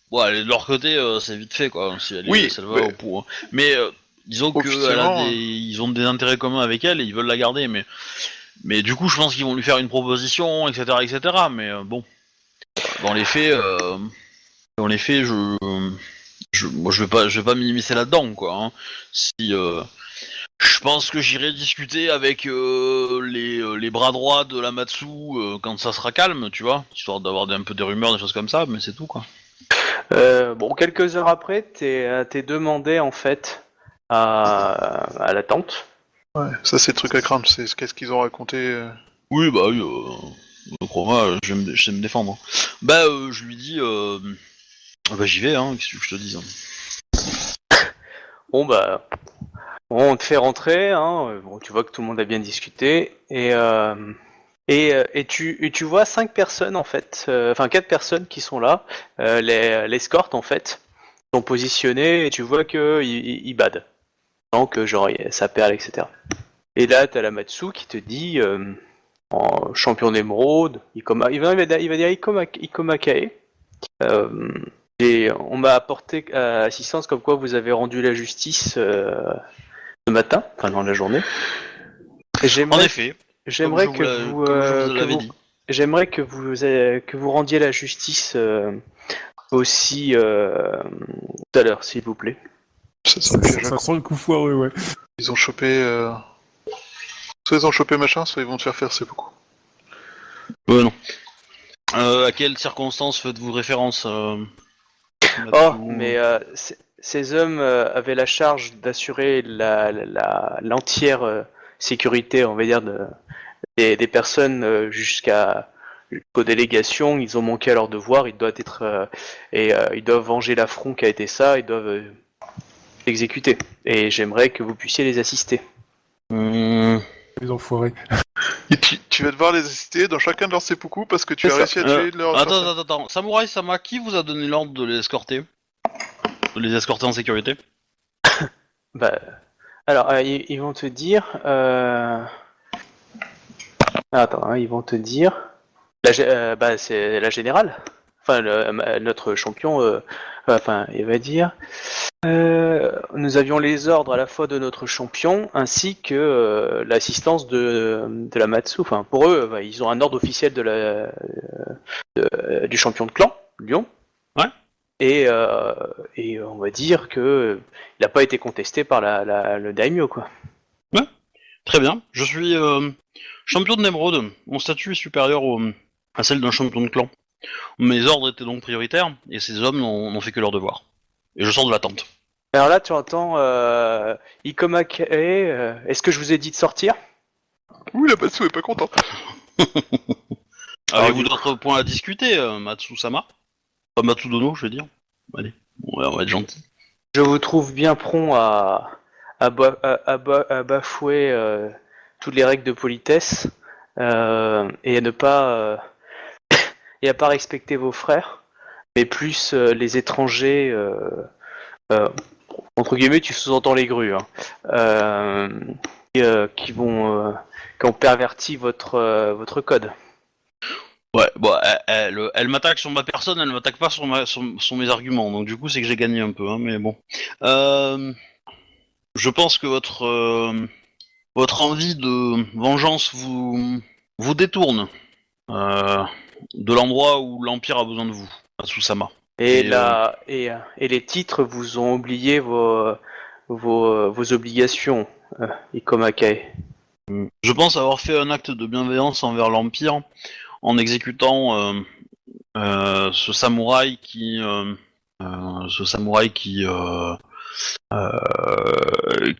Bon, elle est de leur côté, c'est vite fait, quoi, Oui, si elle va mais au pour. Mais disons que officiellement... ils ont des intérêts communs avec elle et ils veulent la garder, mais du coup, je pense qu'ils vont lui faire une proposition, etc., etc. Mais bon, dans les faits, moi, je vais pas m'immiscer là-dedans, quoi. Hein. Si, je pense que j'irai discuter avec les bras droits de la Matsu quand ça sera calme, tu vois, histoire d'avoir un peu des rumeurs, des choses comme ça, mais c'est tout, quoi. Bon, quelques heures après, t'es demandé, en fait, à la tente. Ouais, ça c'est le truc à craindre, c'est qu'est-ce qu'ils ont raconté. Oui, bah oui, crois-moi, je sais me défendre. Bah, je lui dis, bah j'y vais, hein, qu'est-ce que je te dis. Bon, bah, on te fait rentrer, hein, bon, tu vois que tout le monde a bien discuté, et tu vois 5 personnes, en fait, enfin 4 personnes qui sont là, l'escorte, en fait, sont positionnées, et tu vois qu'ils badent. Donc, genre, ça perle, etc. Et là, t'as la Matsu qui te dit, en champion d'émeraude, il va dire Ikoma Kae, On m'a apporté assistance comme quoi vous avez rendu la justice ce matin, enfin dans la journée. Et En effet, j'aimerais comme que je vous l'avais dit. j'aimerais que vous rendiez la justice aussi tout à l'heure, s'il vous plaît. Ça sent le piège à Ça con. sent le coup foireux, ouais. Ils ont chopé... Soit ils ont chopé machin, soit ils vont te faire faire, c'est beaucoup. Non. À quelles circonstances faites-vous référence Oh, mais ces hommes avaient la charge d'assurer l'entière sécurité, on va dire, des personnes jusqu'aux délégations. Ils ont manqué à leur devoir. Ils doivent être ils doivent venger l'affront qui a été ça. Ils doivent exécuter. Et j'aimerais que vous puissiez les assister. Les enfoirés. Et tu vas devoir les assister dans chacun de leurs seppuku parce que tu C'est as réussi à tuer leur... Attends. Samouraï Sama, qui vous a donné l'ordre de les escorter? De les escorter en sécurité? Bah, alors, ils vont te dire. Attends, hein, ils vont te dire. C'est la générale. Enfin, notre champion. Enfin, il va dire. Nous avions les ordres à la fois de notre champion ainsi que l'assistance de la Matsu. Enfin, pour eux, ils ont un ordre officiel du champion de clan, Lyon. Ouais. Et on va dire que il n'a pas été contesté par le daimyo, quoi. Très bien. Je suis champion de Nemrod. Mon statut est supérieur à celle d'un champion de clan. Mes ordres étaient donc prioritaires et ces hommes n'ont fait que leur devoir. Et je sors de la tente. Alors là, tu entends Ikomake, est-ce que je vous ai dit de sortir? Ouh, la Matsu est pas content. Avez-vous d'autres points à discuter, Matsu-sama? Pas Matsudono, je veux dire. Allez, on va être gentil. Je vous trouve bien prompt à bafouer toutes les règles de politesse et à ne pas et à pas respecter vos frères, mais plus les étrangers. Entre guillemets, tu sous-entends les grues, hein, qui ont perverti votre code. Ouais, bon, elle m'attaque sur ma personne, elle m'attaque pas sur mes arguments, donc du coup c'est que j'ai gagné un peu, hein, mais bon. Je pense que votre envie de vengeance vous détourne de l'endroit où l'Empire a besoin de vous, Matsusama. Et les titres vous ont oublié vos obligations, Ikomake. Je pense avoir fait un acte de bienveillance envers l'Empire en exécutant ce samouraï qui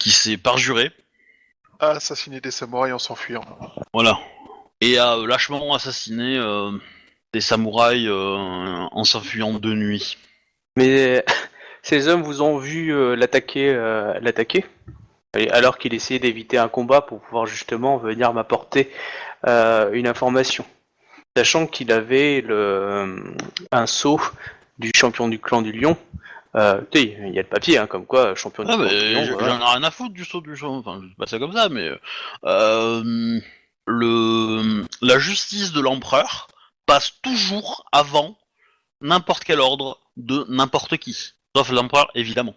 s'est parjuré. À assassiner des samouraïs en s'enfuyant. Voilà. Et a lâchement assassiné des samouraïs en s'enfuyant de nuit. Mais ces hommes vous ont vu l'attaquer, alors qu'il essayait d'éviter un combat pour pouvoir justement venir m'apporter une information. Sachant qu'il avait un sceau du champion du clan du Lion. Il y a le papier, hein, comme quoi champion du clan du Lion. J'en ai rien à foutre du sceau du champ. Enfin, je dis pas ça comme ça, mais la justice de l'empereur passe toujours avant n'importe quel ordre de n'importe qui, sauf l'empereur évidemment.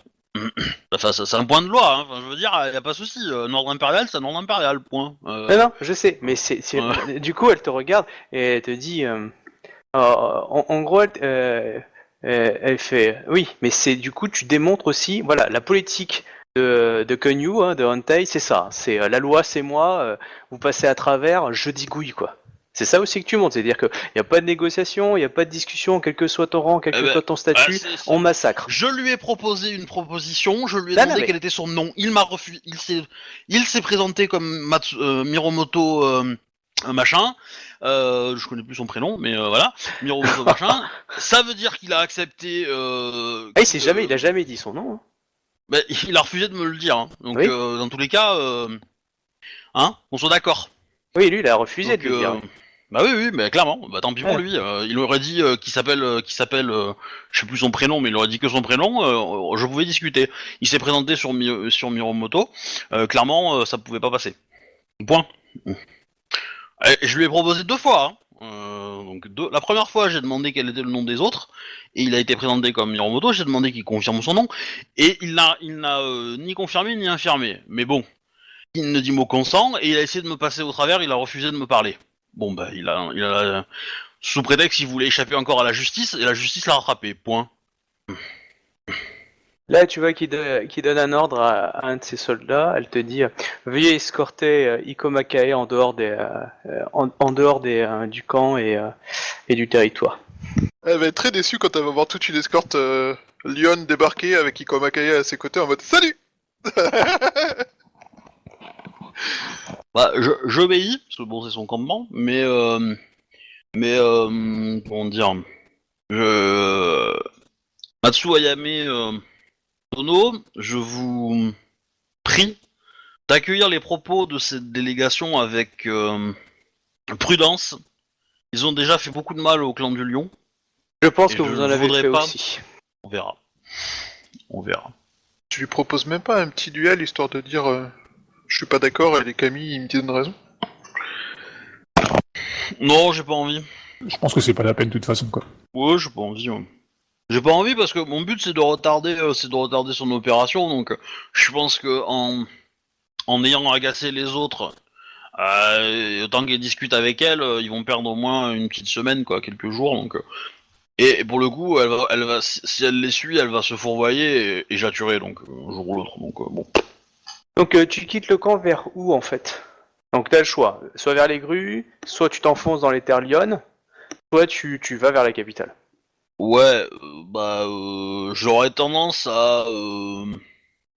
Enfin, c'est un point de loi, hein. Enfin, je veux dire, y a pas de souci. Un ordre impérial, c'est un ordre impérial, point. Non, je sais, mais du coup, elle te regarde et elle te dit, en gros, elle fait, oui, mais c'est du coup, tu démontres aussi, voilà, la politique de Kenyu, hein, de Hontai, c'est ça, c'est la loi, c'est moi, vous passez à travers, je digouille, quoi. C'est ça aussi que tu montres, c'est-à-dire qu'il n'y a pas de négociation, il n'y a pas de discussion, quel que soit ton rang, quel que soit ton statut, on massacre. Je lui ai proposé une proposition, je lui ai demandé quel était son nom, il m'a refusé, il s'est présenté comme Miromoto machin, je connais plus son prénom, mais voilà, Miromoto machin, ça veut dire qu'il a accepté... il a jamais dit son nom. Hein. Bah, il a refusé de me le dire, hein. Donc oui. Dans tous les cas, on soit d'accord. Oui, lui, il a refusé de le dire. Bah oui, mais clairement, bah tant pis pour lui. Il aurait dit qu'il s'appelle, je sais plus son prénom, mais il aurait dit que son prénom, je pouvais discuter. Il s'est présenté sur Miromoto, clairement, ça pouvait pas passer. Point. Et je lui ai proposé 2 fois, La première fois, j'ai demandé quel était le nom des autres, et il a été présenté comme Hiromoto. J'ai demandé qu'il confirme son nom, et il n'a ni confirmé ni infirmé. Mais bon, il ne dit mot consent, et il a essayé de me passer au travers. Il a refusé de me parler. Bon, bah, il a sous prétexte qu'il voulait échapper encore à la justice, et la justice l'a rattrapé. Point. Là, tu vois qu'il donne un ordre à un de ses soldats. Elle te dit veuillez escorter Iko Makae en dehors du camp et du territoire. Elle va être très déçue quand elle va voir toute une escorte Lyon débarquer avec Iko Makae à ses côtés en mode salut. Bah, j'obéis, parce que bon, c'est son campement, mais comment dire, Matsu Ayame Tono, je vous prie d'accueillir les propos de cette délégation avec prudence. Ils ont déjà fait beaucoup de mal au clan du Lion. Je pense Et que je vous en avez voudrais fait pas- aussi. On verra. Tu lui proposes même pas un petit duel histoire de dire je suis pas d'accord et les Camille ils me donnent raison. Non, j'ai pas envie. Je pense que c'est pas la peine de toute façon, quoi. Ouais, j'ai pas envie. Ouais. J'ai pas envie parce que mon but c'est de retarder son opération. Donc, je pense que en ayant agacé les autres, autant qu'ils discutent avec elle, ils vont perdre au moins une petite semaine, quoi, quelques jours. Donc, et pour le coup, elle va, si elle les suit, elle va se fourvoyer et j'atturer donc un jour ou l'autre. Donc bon. Donc tu quittes le camp vers où en fait? Donc t'as le choix, soit vers les grues, soit tu t'enfonces dans les terres lyonnes, soit tu vas vers la capitale. Ouais, j'aurais tendance à.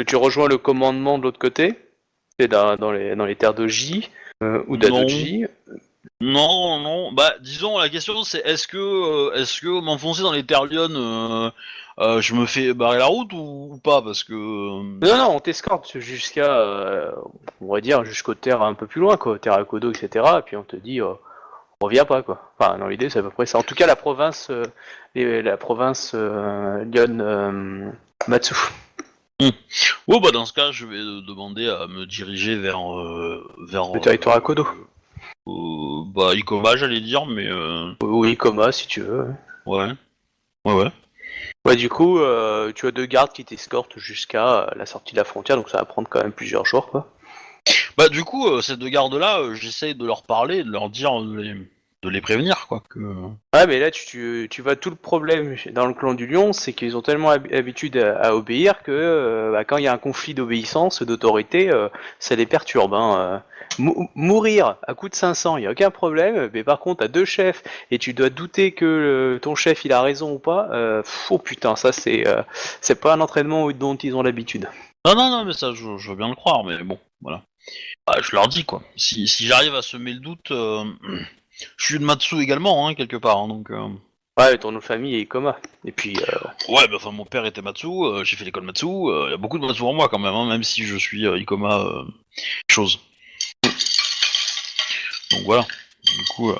Tu rejoins le commandement de l'autre côté, c'est dans les terres de J ou d'Adoji. Non. Bah, disons, la question c'est est-ce que m'enfoncer dans les terres lyonnes, je me fais barrer la route ou pas parce que. Non, on t'escorte jusqu'à, on va dire, jusqu'aux terres un peu plus loin, quoi, terre à Kodo, etc. Et puis on te dit, reviens pas, quoi. Enfin, dans l'idée, c'est à peu près ça. En tout cas, la province Lyon Matsu. Ouais, bah dans ce cas, je vais demander à me diriger vers Le territoire à Kodo. Ikoma, j'allais dire, mais Ou Ikoma, si tu veux. ouais. Ouais, du coup, tu as 2 gardes qui t'escortent jusqu'à la sortie de la frontière, donc ça va prendre quand même plusieurs jours, quoi. Bah du coup, ces deux gardes-là, j'essaye de leur parler, de leur dire, de les prévenir, quoi. Que... Ouais, mais là, tu vois, tout le problème dans le clan du Lion, c'est qu'ils ont tellement l'habitude à obéir que quand il y a un conflit d'obéissance, d'autorité, ça les perturbe. Hein. Mourir à coup de 500, il n'y a aucun problème, mais par contre, t'as 2 chefs et tu dois douter que ton chef il a raison ou pas, oh putain, ça c'est pas un entraînement dont ils ont l'habitude. Non, mais ça, je veux bien le croire, mais bon, voilà. Bah, je leur dis, quoi. Si j'arrive à semer le doute, je suis de Matsu également, hein, quelque part, hein, donc... Ouais, ton nom de famille est coma. Et puis, Ouais, bah enfin, mon père était Matsu, j'ai fait l'école Matsu, il y a beaucoup de Matsu en moi, quand même, hein, même si je suis Ikoma chose. Donc voilà, du coup...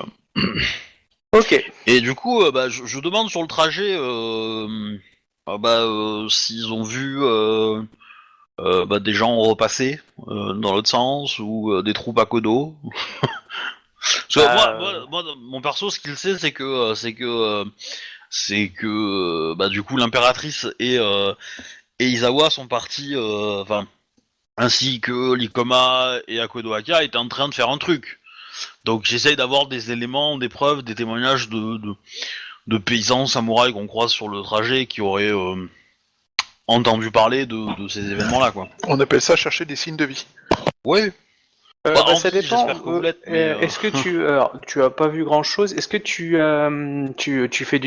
ok. Et du coup, je demande sur le trajet s'ils ont vu des gens repasser dans l'autre sens ou des troupes à Kodo. Parce que moi, mon perso, ce qu'il sait, c'est que du coup l'impératrice et Izawa sont partis, ainsi que l'Ikoma et Akodoaka étaient en train de faire un truc. Donc j'essaye d'avoir des éléments, des preuves, des témoignages de paysans samouraïs qu'on croise sur le trajet qui auraient entendu parler de ces événements-là, quoi. On appelle ça chercher des signes de vie. Ouais. Ça dépend. J'espère que vous l'êtes, mais, Est-ce que tu as pas vu grand chose? Est-ce que tu fais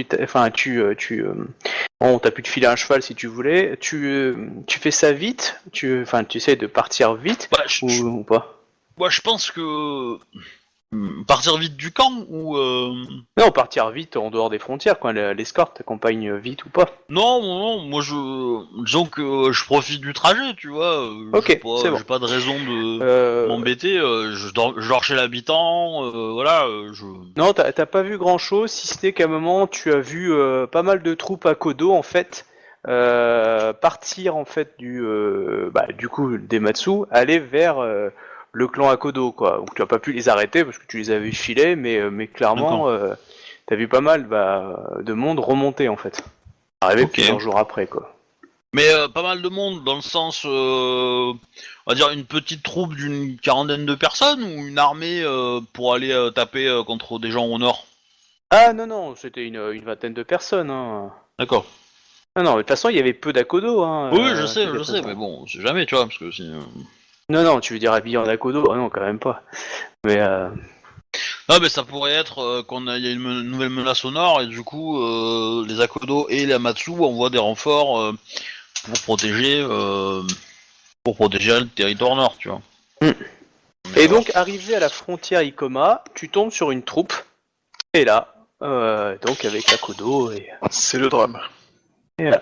bon, t'as pu te filer un cheval si tu voulais. Tu fais ça vite. Tu essaies de partir vite ou pas? Moi, je pense que partir vite du camp ou Non, partir vite en dehors des frontières, quoi. L'escorte t'accompagne vite ou pas? non, moi disons que je profite du trajet, tu vois. Ok, c'est bon. c'est bon. J'ai pas de raison de m'embêter. Je dors chez l'habitant, voilà. Non, t'as pas vu grand chose, si c'était qu'à un moment tu as vu pas mal de troupes à Kodo en fait partir en fait du coup des Matsu, aller vers le clan Akodo, quoi. Donc tu as pas pu les arrêter parce que tu les avais filés, mais clairement, t'as vu pas mal de monde remonter en fait. Arrivé Ok. plusieurs jours après, quoi. Mais pas mal de monde dans le sens, on va dire une petite troupe d'une quarantaine de personnes ou une armée pour aller taper contre des gens au nord. Ah non, non, c'était une vingtaine de personnes. Hein. D'accord. Non, non, de toute façon, il y avait peu d'Akodo. Hein, Oui, je qui sais, étaient présents. mais bon, c'est jamais, tu vois, parce que si. Non, non, tu veux dire habillé en Akodo? Ah non, quand même pas. Mais Ah, mais ça pourrait être il y a une nouvelle menace au nord et du coup, les Akodo et les Amatsu envoient des renforts pour protéger, euh, pour protéger le territoire nord, tu vois. Hmm. Mais Et voilà. donc, arrivé à la frontière Ikoma, tu tombes sur une troupe. Et là, donc avec Akodo C'est le drame. et là.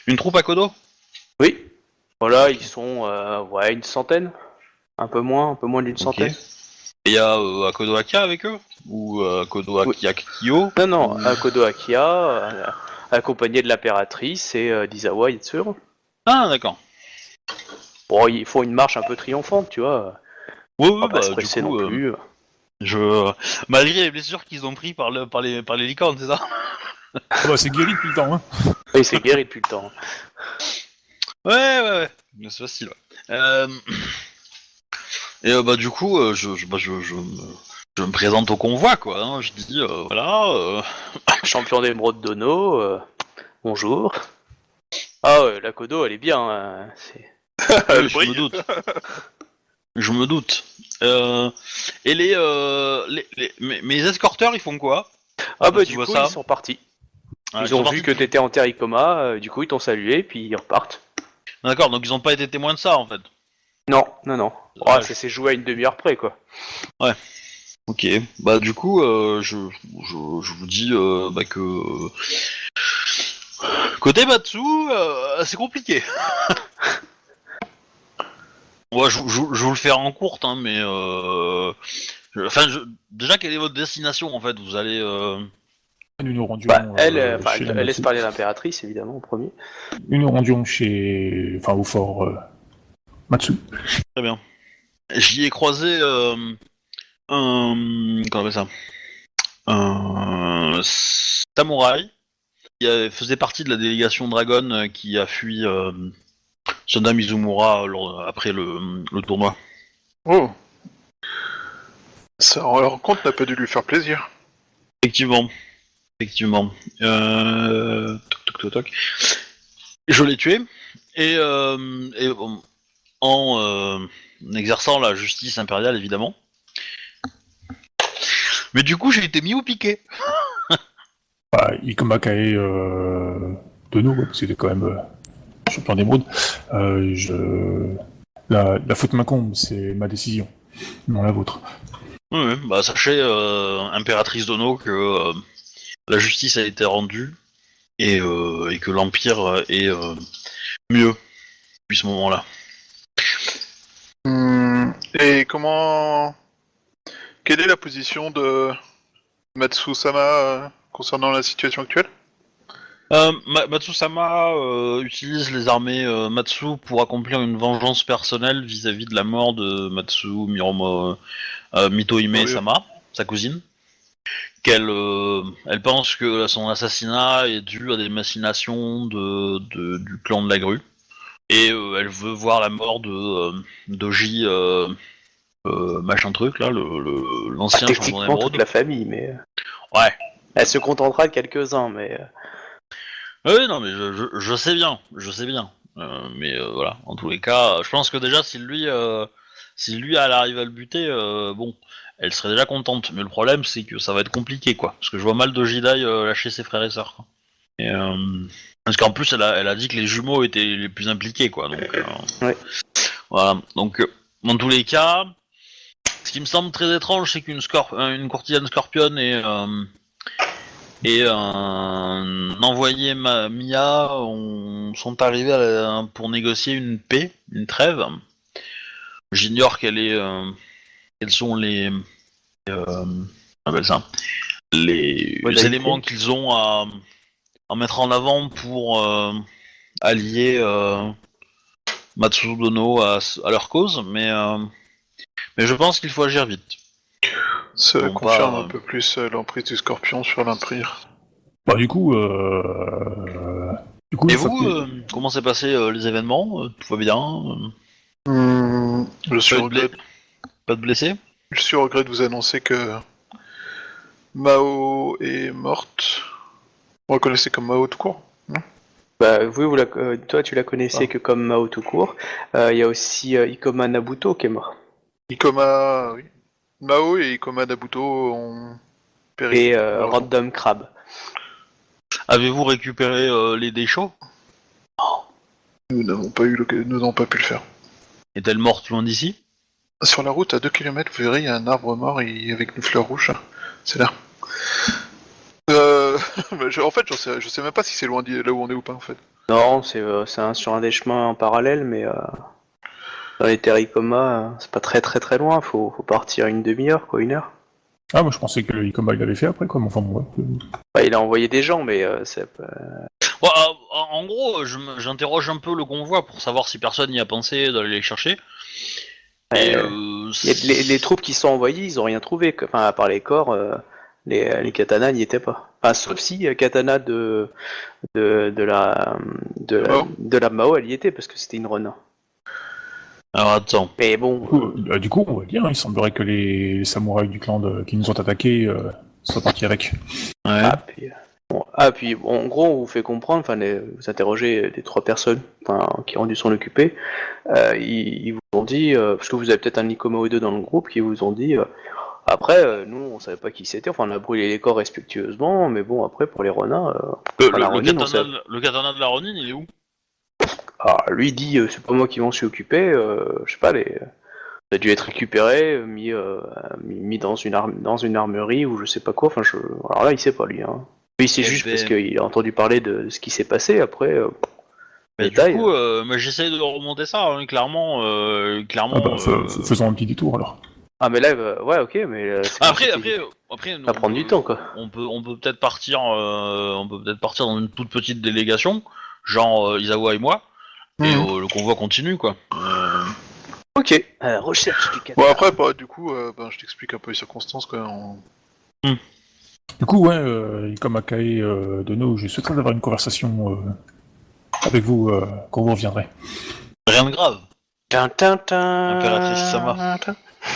Une troupe Akodo? Oui. Voilà, ils sont ouais, une centaine. Un peu moins d'une Ok. centaine. Et il y a Akodo Akia avec eux? Ou Akodo Oui. Akia Kyo? Non, non, Ou- Akodo Akia, accompagné de l'impératrice et d'Izawa Yetsuro. Ah, d'accord. Bon, ils font une marche un peu triomphante, tu vois. Oui, On va oui, pas se bah du presser non coup, plus. malgré les blessures qu'ils ont pris par les licornes, c'est ça? Ah bah c'est guéri depuis le temps, hein. Oui, c'est guéri depuis le temps. Ouais. C'est facile, ouais. Et bah du coup, je me présente au convoi, quoi. Hein. Je dis, voilà. Champion d'émeraude d'Ono, bonjour. Ah ouais, la Kodo, elle est bien. Elle Oui, je me brille. doute. Je me doute. Et mes escorteurs, ils font quoi? Ah Quand bah ils du voient coup, ça. ils sont partis. Ah, Ils ils sont ont vu partis que depuis. t'étais en terre Ikoma, du coup ils t'ont salué, puis ils repartent. D'accord, donc ils ont pas été témoins de ça, en fait. Non, non, non. Oh, Dommage. ça s'est joué à une demi-heure près, quoi. Ok. Bah du coup, je vous dis bah, que côté Matsu, c'est compliqué. Ouais, je vous le faire en courte, hein, mais déjà, quelle est votre destination en fait? Vous allez. Nous nous Bah, rendions elle, chez la elle laisse Matsu. parler l'impératrice, évidemment, en premier. Nous nous rendions enfin, au fort Matsu. Très bien. J'y ai croisé un. Comment on appelle ça? Un samouraï qui faisait partie de la délégation Dragon qui a fui Sunda Mizumura après le tournoi. Oh. Ça, la rencontre n'a pas dû lui faire plaisir. Effectivement. Toc, toc, toc, toc. Je l'ai tué et en exerçant la justice impériale évidemment. Mais du coup j'ai été mis au piquet. Bah, Ikomakae de nous, ouais, parce que c'était quand même champion d'émeraude. La faute m'incombe, c'est ma décision, non la vôtre. Ouais, bah sachez impératrice Dono que la justice a été rendue et que l'empire est mieux depuis ce moment-là. Et comment... Quelle est la position de Matsu-sama concernant la situation actuelle? Matsusama utilise les armées Matsu pour accomplir une vengeance personnelle vis-à-vis de la mort de Matsu Mitohime Oui. Sama, sa cousine. Elle pense que son assassinat est dû à des machinations du clan de la grue. Et elle veut voir la mort de Doji machin truc là, l'ancien champion Techniquement, toute d'émeraude. la famille, mais... Ouais. Elle se contentera de quelques-uns, mais... Oui, non, mais je sais bien, mais voilà, en tous les cas, je pense que déjà si lui elle arrive à le buter, bon, elle serait déjà contente. Mais le problème c'est que ça va être compliqué, quoi, parce que je vois mal de Jedi lâcher ses frères et sœurs. Quoi. Et, parce qu'en plus elle a dit que les jumeaux étaient les plus impliqués, quoi. Donc Ouais. voilà. Donc dans tous les cas, ce qui me semble très étrange, c'est une courtisane scorpionne et un envoyé Mia sont arrivés pour négocier une paix, une trêve. J'ignore quels sont on appelle ça, les Modalité. éléments qu'ils ont à mettre en avant pour allier Matsudono à leur cause, mais Mais je pense qu'il faut agir vite. Ça Bon, confirme pas, un peu plus l'emprise du scorpion sur l'Empire. Bah, du coup, Et une fois vous, que- comment s'est passé les événements? Tout va bien? Je suis Pas au de, blé- regret, pas de blessés? je suis au regret de vous annoncer que Mao est morte. Vous reconnaissez comme Mao tout court? Bah, toi, tu la connaissais Ah. que comme Mao tout court. Il y a aussi Ikoma Nabuto qui est mort. Ikoma, oui. Mao et Ikoma Nabuto ont péri. Et malheureusement. Random Crab. Avez-vous récupéré les déchets? Nous n'avons pas pu le faire. Est-elle morte loin d'ici? Sur la route, à 2 km, vous verrez, il y a un arbre mort avec une fleur rouge. C'est là. En fait, je sais même pas si c'est loin là où on est ou pas, en fait. Non, c'est sur un des chemins en parallèle, mais dans les terres Ikoma, c'est pas très très très loin. Faut partir une demi-heure, quoi, 1 heure. Ah, moi je pensais que le Ikoma il l'avait fait après, quoi. Mais enfin, bon, ouais. Bah, il a envoyé des gens, mais c'est pas... Ouais, en gros, j'interroge un peu le convoi pour savoir si personne n'y a pensé d'aller les chercher. Et Les troupes qui sont envoyées, ils ont rien trouvé. Enfin, à part les corps, les katanas n'y étaient pas. Enfin, sauf si katana de Mao. la Mao, elle y était parce que c'était une run. alors attends. Mais bon, Du coup, on va dire, il semblerait que les samouraïs du clan qui nous ont attaqués soient partis avec. Ouais. puis en gros, on vous fait comprendre. Enfin, vous interrogez les 3 personnes, qui ont dû s'en occuper. Ils vous ont dit, parce que vous avez peut-être un Nikoma ou deux dans le groupe, qui vous ont dit. Après, nous, on savait pas qui c'était. Enfin, on a brûlé les corps respectueusement, mais bon, après, pour les renins, la Ronin, on sait- Le katana de la Ronin, il est où? lui dit, c'est pas moi qui m'en suis occupé. Je sais pas, ça a dû être récupéré, mis dans une armerie ou je sais pas quoi. Enfin, alors là, il sait pas lui. Hein. Lui, c'est Eh juste ben- parce qu'il a entendu parler de ce qui s'est passé. Après, Mais détail. du coup, mais j'essaye de remonter ça, hein, clairement. Ah bah, faisons un petit détour alors. Mais là, ouais, ok, mais Après, ça va prendre du temps, quoi. On peut peut-être partir, dans une toute petite délégation, genre Izawa et moi, et le convoi continue, quoi. Ok. Recherche du Bon, katana. après, du coup, je t'explique un peu les circonstances, quoi. Du coup, ouais, Ikoma Kae de nous, je souhaiterais avoir une conversation avec vous quand vous reviendrez. Rien de grave. Impératrice Impératrice Sama.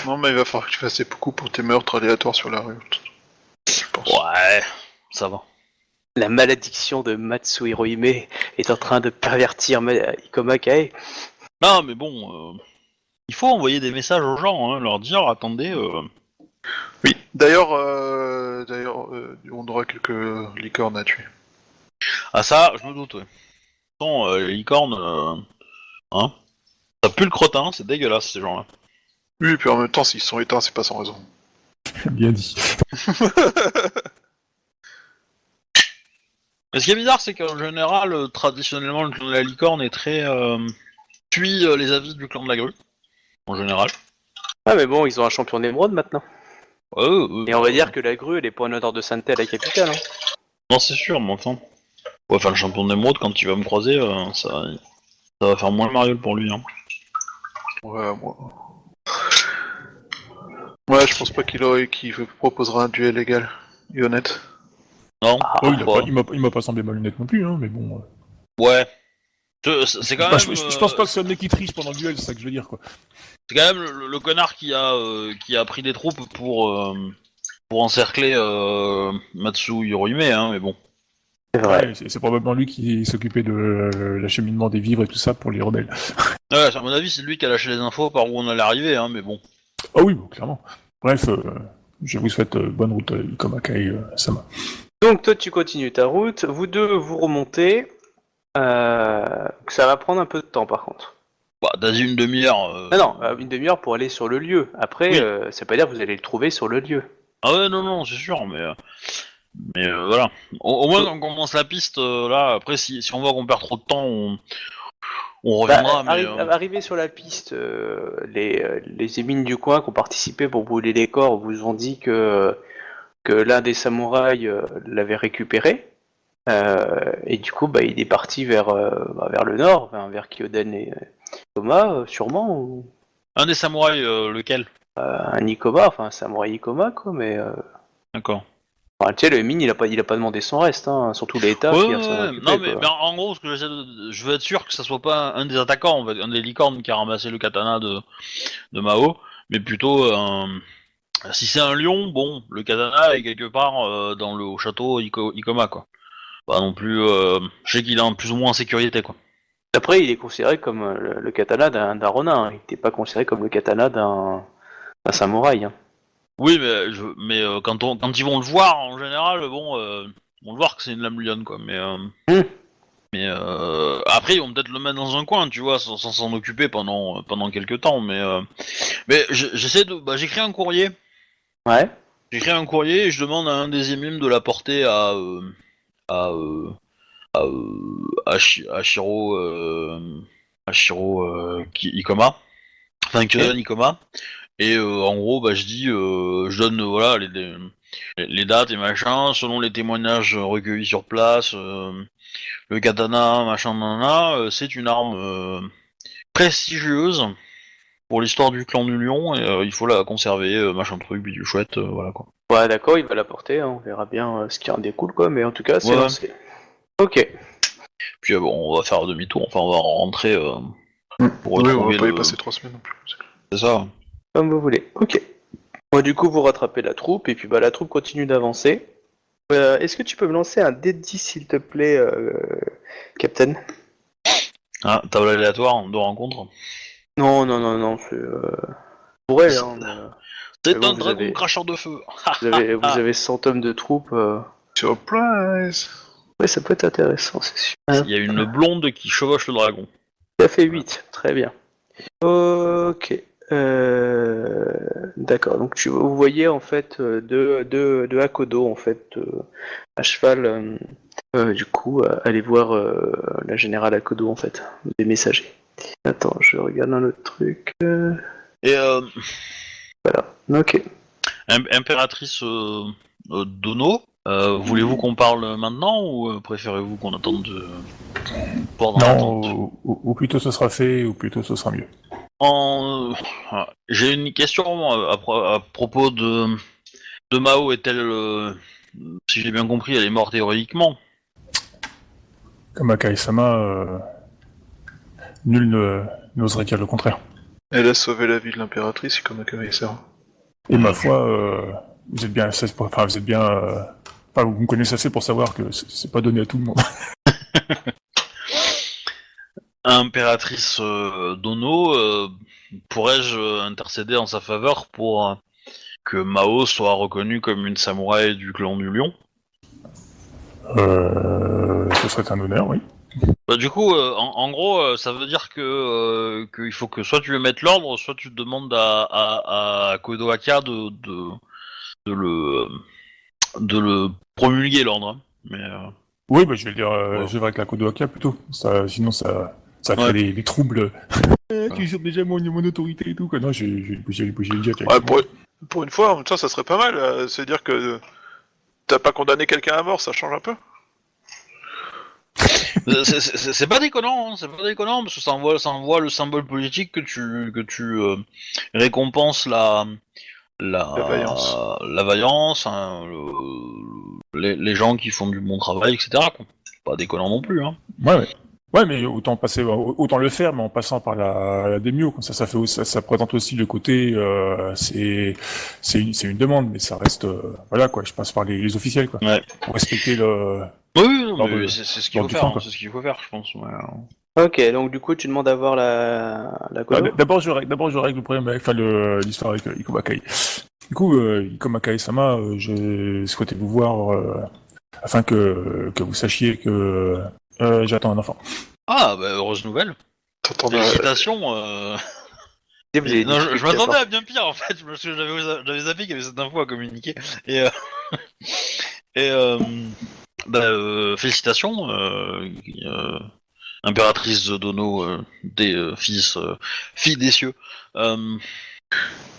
Non, mais il va falloir que tu fasses beaucoup pour tes meurtres aléatoires sur la rue. Je pense. Ouais, ça va. La malédiction de Matsu Hirohime est en train de pervertir Ikoma Kae. Non, mais bon, il faut envoyer des messages aux gens, hein, leur dire, attendez... Oui, d'ailleurs, on aura quelques licornes à tuer. Ah ça, je me doute, ouais. Bon, les licornes, hein, ça pue le crottin, c'est dégueulasse, ces gens-là. Oui, et puis en même temps, s'ils sont éteints, c'est pas sans raison. Bien dit. Mais ce qui est bizarre, c'est qu'en général, traditionnellement, le clan de la licorne est très... suit les avis du clan de la grue, en général. Ah, mais bon, ils ont un champion d'émeraude maintenant. Et on va Ouais, dire que la grue, elle est pas en odeur de sainteté à la capitale. Hein. Non, c'est sûr, mais enfin... Ouais, enfin, le champion d'émeraude, quand il va me croiser, ça va faire moins le mariole pour lui, hein. Ouais, moi. Ouais, je pense pas qu'il proposera un duel égal et honnête. Non, Oh, pas. il m'a pas semblé malhonnête non plus, hein, mais bon. Ouais. C'est quand Bah, même... je pense pas que c'est un mec qui triche pendant le duel, c'est ça que je veux dire, quoi. C'est quand même le connard qui a pris des troupes pour encercler Matsu Hirohime, hein, mais bon. C'est vrai. Ouais, c'est probablement lui qui s'occupait de l'acheminement des vivres et tout ça pour les rebelles. Ouais, à mon avis, c'est lui qui a lâché les infos par où on allait arriver, hein, mais bon. Ah oui, bon, clairement. Bref, je vous souhaite bonne route, Ikoma Kae Sama. Donc, toi, tu continues ta route. Vous deux, vous remontez. Ça va prendre un peu de temps, par contre. Bah, t'as dit une demi-heure. Non, une demi-heure pour aller sur le lieu. Après, Oui. ça veut pas dire que vous allez le trouver sur le lieu. Ah ouais, non, c'est sûr, mais voilà. Au moins, on commence la piste, là. Après, si on voit qu'on perd trop de temps, on reviendra, mais... Arrivé sur la piste, les émines du coin qui ont participé pour brûler les corps vous ont dit que l'un des samouraïs l'avait récupéré. Et du coup, il est parti vers le nord, vers Kyoden et Toma, sûrement. Ou... Un des samouraïs, lequel? un Ikoma, enfin un samouraï Ikoma quoi, mais D'accord. enfin, tu sais, le mine il a pas demandé son reste, hein, surtout l'État Ouais, qui ouais, s'en ouais. occupé, Non, mais quoi. en gros, ce que je veux être sûr que ça soit pas un des attaquants, en fait, un des licornes qui a ramassé le katana de Mao, mais plutôt si c'est un lion, bon, le katana est quelque part dans le au château Ikoma, quoi. Pas non plus. Je sais qu'il est plus ou moins en sécurité, quoi. Après, il est considéré comme le katana d'un ronin, hein. Il n'était pas considéré comme le katana d'un samouraï, hein. Oui, mais quand ils vont le voir, en général, bon, ils vont le voir que c'est une lame lionne, quoi. Mais après, ils vont peut-être le mettre dans un coin, tu vois, sans s'en occuper pendant quelques temps. Mais j'essaie de. Bah, j'écris un courrier. Ouais. J'écris un courrier et je demande à un des émimes de l'apporter à, euh, à Shiro, Ikoma. Enfin, Kyodan Ikoma. Et en gros, bah, je dis, je donne voilà les dates et machin, selon les témoignages recueillis sur place. Le katana, machin, nanana, c'est une arme prestigieuse pour l'histoire du clan du Lion et il faut la conserver, machin truc, bidule chouette, voilà quoi. Ouais, d'accord, il va l'apporter, hein. On verra bien ce qui en découle, quoi, mais en tout cas, c'est Ouais. lancé. Ok. Puis bon, on va faire demi-tour, enfin on va rentrer pour Oui, on retrouver va pas y le. passer 3 semaines non plus. C'est ça. Comme vous voulez. Ok. Bon, du coup, vous rattrapez la troupe, et puis bah, la troupe continue d'avancer. Est-ce que tu peux me lancer un D10, s'il te plaît, Captain? Ah, table aléatoire de rencontre. Non, non, non, non, c'est... Pour elle, hein, C'est mais bon, un dragon cracheur de feu. vous avez 100 hommes de troupes. Surprise! Ouais, ça peut être intéressant, c'est sûr. Il y a une blonde qui chevauche le dragon. Ça fait 8, très bien. Ok. D'accord, donc vous voyez en fait deux Akodo en fait à cheval, du coup, aller voir la générale Akodo en fait, des messagers. Attends, je regarde un autre truc. Et Voilà, ok. impératrice Dono, voulez-vous qu'on parle maintenant ou préférez-vous qu'on attende pour dans l'attente? Non, au plus tôt ce sera fait, au plus tôt ce sera mieux. J'ai une question à propos de Mao. Est-elle, si j'ai bien compris, elle est morte héroïquement? Comme Akai-sama, nul n'oserait dire le contraire. Elle a sauvé la vie de l'impératrice, comme Akame-sama. Et ma foi, vous êtes bien assez, enfin vous êtes bien, enfin vous me connaissez assez pour savoir que c'est pas donné à tout le monde. Impératrice Dono, pourrais-je intercéder en sa faveur pour que Mao soit reconnu comme une samouraï du clan du Lion? Ce serait un honneur, oui. Bah, du coup, en gros, ça veut dire qu'il faut que soit tu veux mettre l'ordre, soit tu demandes à Kodoaka de le promulguer l'ordre. Hein. Mais Oui, bah, je vais le dire, Ouais. je vais avec la Kodoaka plutôt. Sinon ça crée Ouais. des troubles. Tu usurpes déjà mon autorité et tout, quoi. Non, j'ai bouger le jet. Ouais, pour une fois, en même temps, ça serait pas mal. C'est-à-dire que t'as pas condamné quelqu'un à mort, ça change un peu. c'est pas déconnant, hein, c'est pas déconnant parce que ça envoie le symbole politique que tu récompenses La vaillance. la vaillance, hein, les gens qui font du bon travail, etc. Quoi. C'est pas déconnant non plus. Hein. Ouais. Ouais, mais autant le faire, mais en passant par la démio, comme ça présente aussi le côté, c'est une demande, mais ça reste, voilà quoi, je passe par les officiels quoi, Ouais. pour respecter le. Oui, non, Lors mais de- c'est ce qu'il lors faut du faire, temps, hein, quoi. c'est ce qu'il faut faire, je pense. Ouais. Ok, donc du coup, tu demandes à voir la Kodo. D'abord, je règle le problème avec, enfin, l'histoire avec Ikoma Kai. Du coup, Ikoma Kai-sama, je souhaitais vous voir, afin que vous sachiez que j'attends un enfant. Ah, bah, heureuse nouvelle. T'entendras. Félicitations. Et vous avez Non, des je trucs m'attendais à à bien pire en fait, parce que j'avais zappé qu'il y avait cette info à communiquer. Et, et félicitations, impératrice Dono des filles des cieux.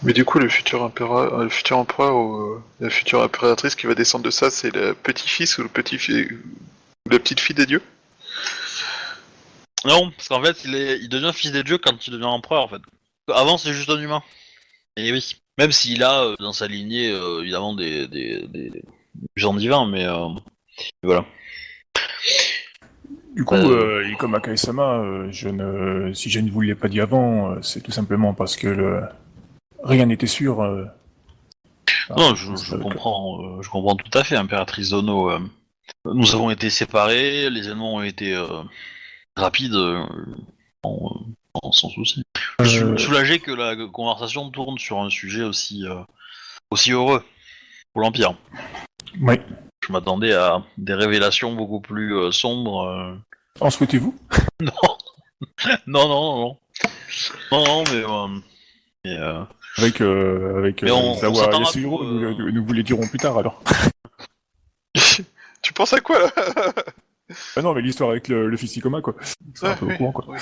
Mais du coup, le futur empereur ou la future impératrice qui va descendre de ça, c'est le petit-fils ou la petite-fille des dieux? Non, parce qu'en fait, il devient fils des dieux quand il devient empereur en fait. Avant, c'est juste un humain. Et oui. Même s'il a dans sa lignée évidemment des gens divins, mais voilà. Du coup, et comme Akai-sama, si je ne vous l'ai pas dit avant, c'est tout simplement parce que rien n'était sûr. Non, je comprends tout à fait, impératrice Dono. Nous avons été séparés, les événements ont été rapides, sans souci. Je suis soulagé que la conversation tourne sur un sujet aussi heureux pour l'Empire. Oui. Je m'attendais à des révélations beaucoup plus sombres. En souhaitez-vous? Non. Non, mais Avec Mais on Zawa s'attend à Yasuhiro, tout, nous vous les dirons plus tard alors. Tu penses à quoi là? Ah non, mais l'histoire avec le Fisicoma, quoi. C'est un peu au courant, quoi. Oui.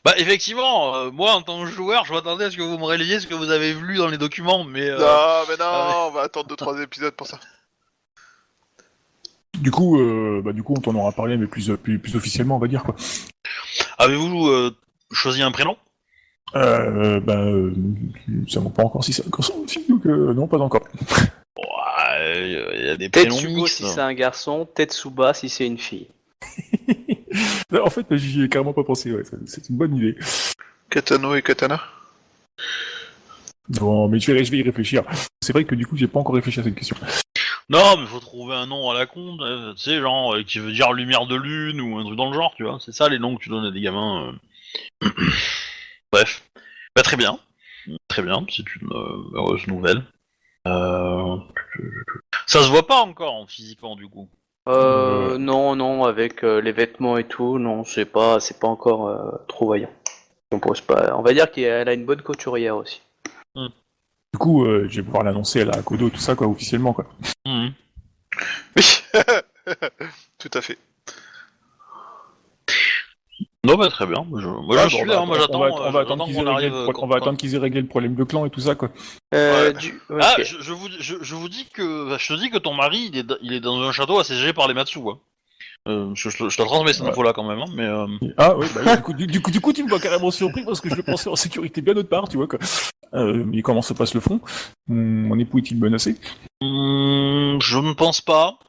Bah effectivement, moi en tant que joueur, je m'attendais à ce que vous me reliez ce que vous avez vu dans les documents, mais Non, mais non, on va attendre 2-3 épisodes pour ça. Du coup, on t'en aura parlé, mais plus officiellement, on va dire, quoi. avez-vous choisi un prénom? Ça va pas encore si c'est encore son fille, donc non, pas encore. Ouais, il y a des prénoms Tetsugo mixtes. si c'est un garçon, Tetsuba si c'est une fille. En fait, j'y ai carrément pas pensé, ouais, c'est une bonne idée. Katano et Katana. Bon, mais je vais y réfléchir. C'est vrai que du coup, j'ai pas encore réfléchi à cette question. Non, mais faut trouver un nom à la con, tu sais, genre qui veut dire lumière de lune ou un truc dans le genre, tu vois. C'est ça les noms que tu donnes à des gamins. Bref, bah très bien, c'est une heureuse nouvelle. Ça se voit pas encore en physiquement du coup. Non, avec les vêtements et tout, non, c'est pas encore trop voyant. On pose pas. On va dire qu'elle a une bonne couturière aussi. Du coup, je vais pouvoir l'annoncer à la Kodo, tout ça, quoi, officiellement, quoi. Mhm. Oui, tout à fait. Non, bah très bien. Moi je suis là, moi j'attends. On va attendre qu'ils aient réglé le problème de clan et tout ça, quoi. Ouais. Ok. Ah, je vous dis que, je te dis que ton mari, il est dans un château assiégé par les Matsu, quoi. Je te transmets cette Ouais. info-là quand même, hein, mais. Ah oui, bah, du coup, tu me vois carrément surpris parce que je le pensais en sécurité bien autre part, tu vois, quoi. Mais comment se passe le front? Mon époux est-il menacé? Je ne pense pas.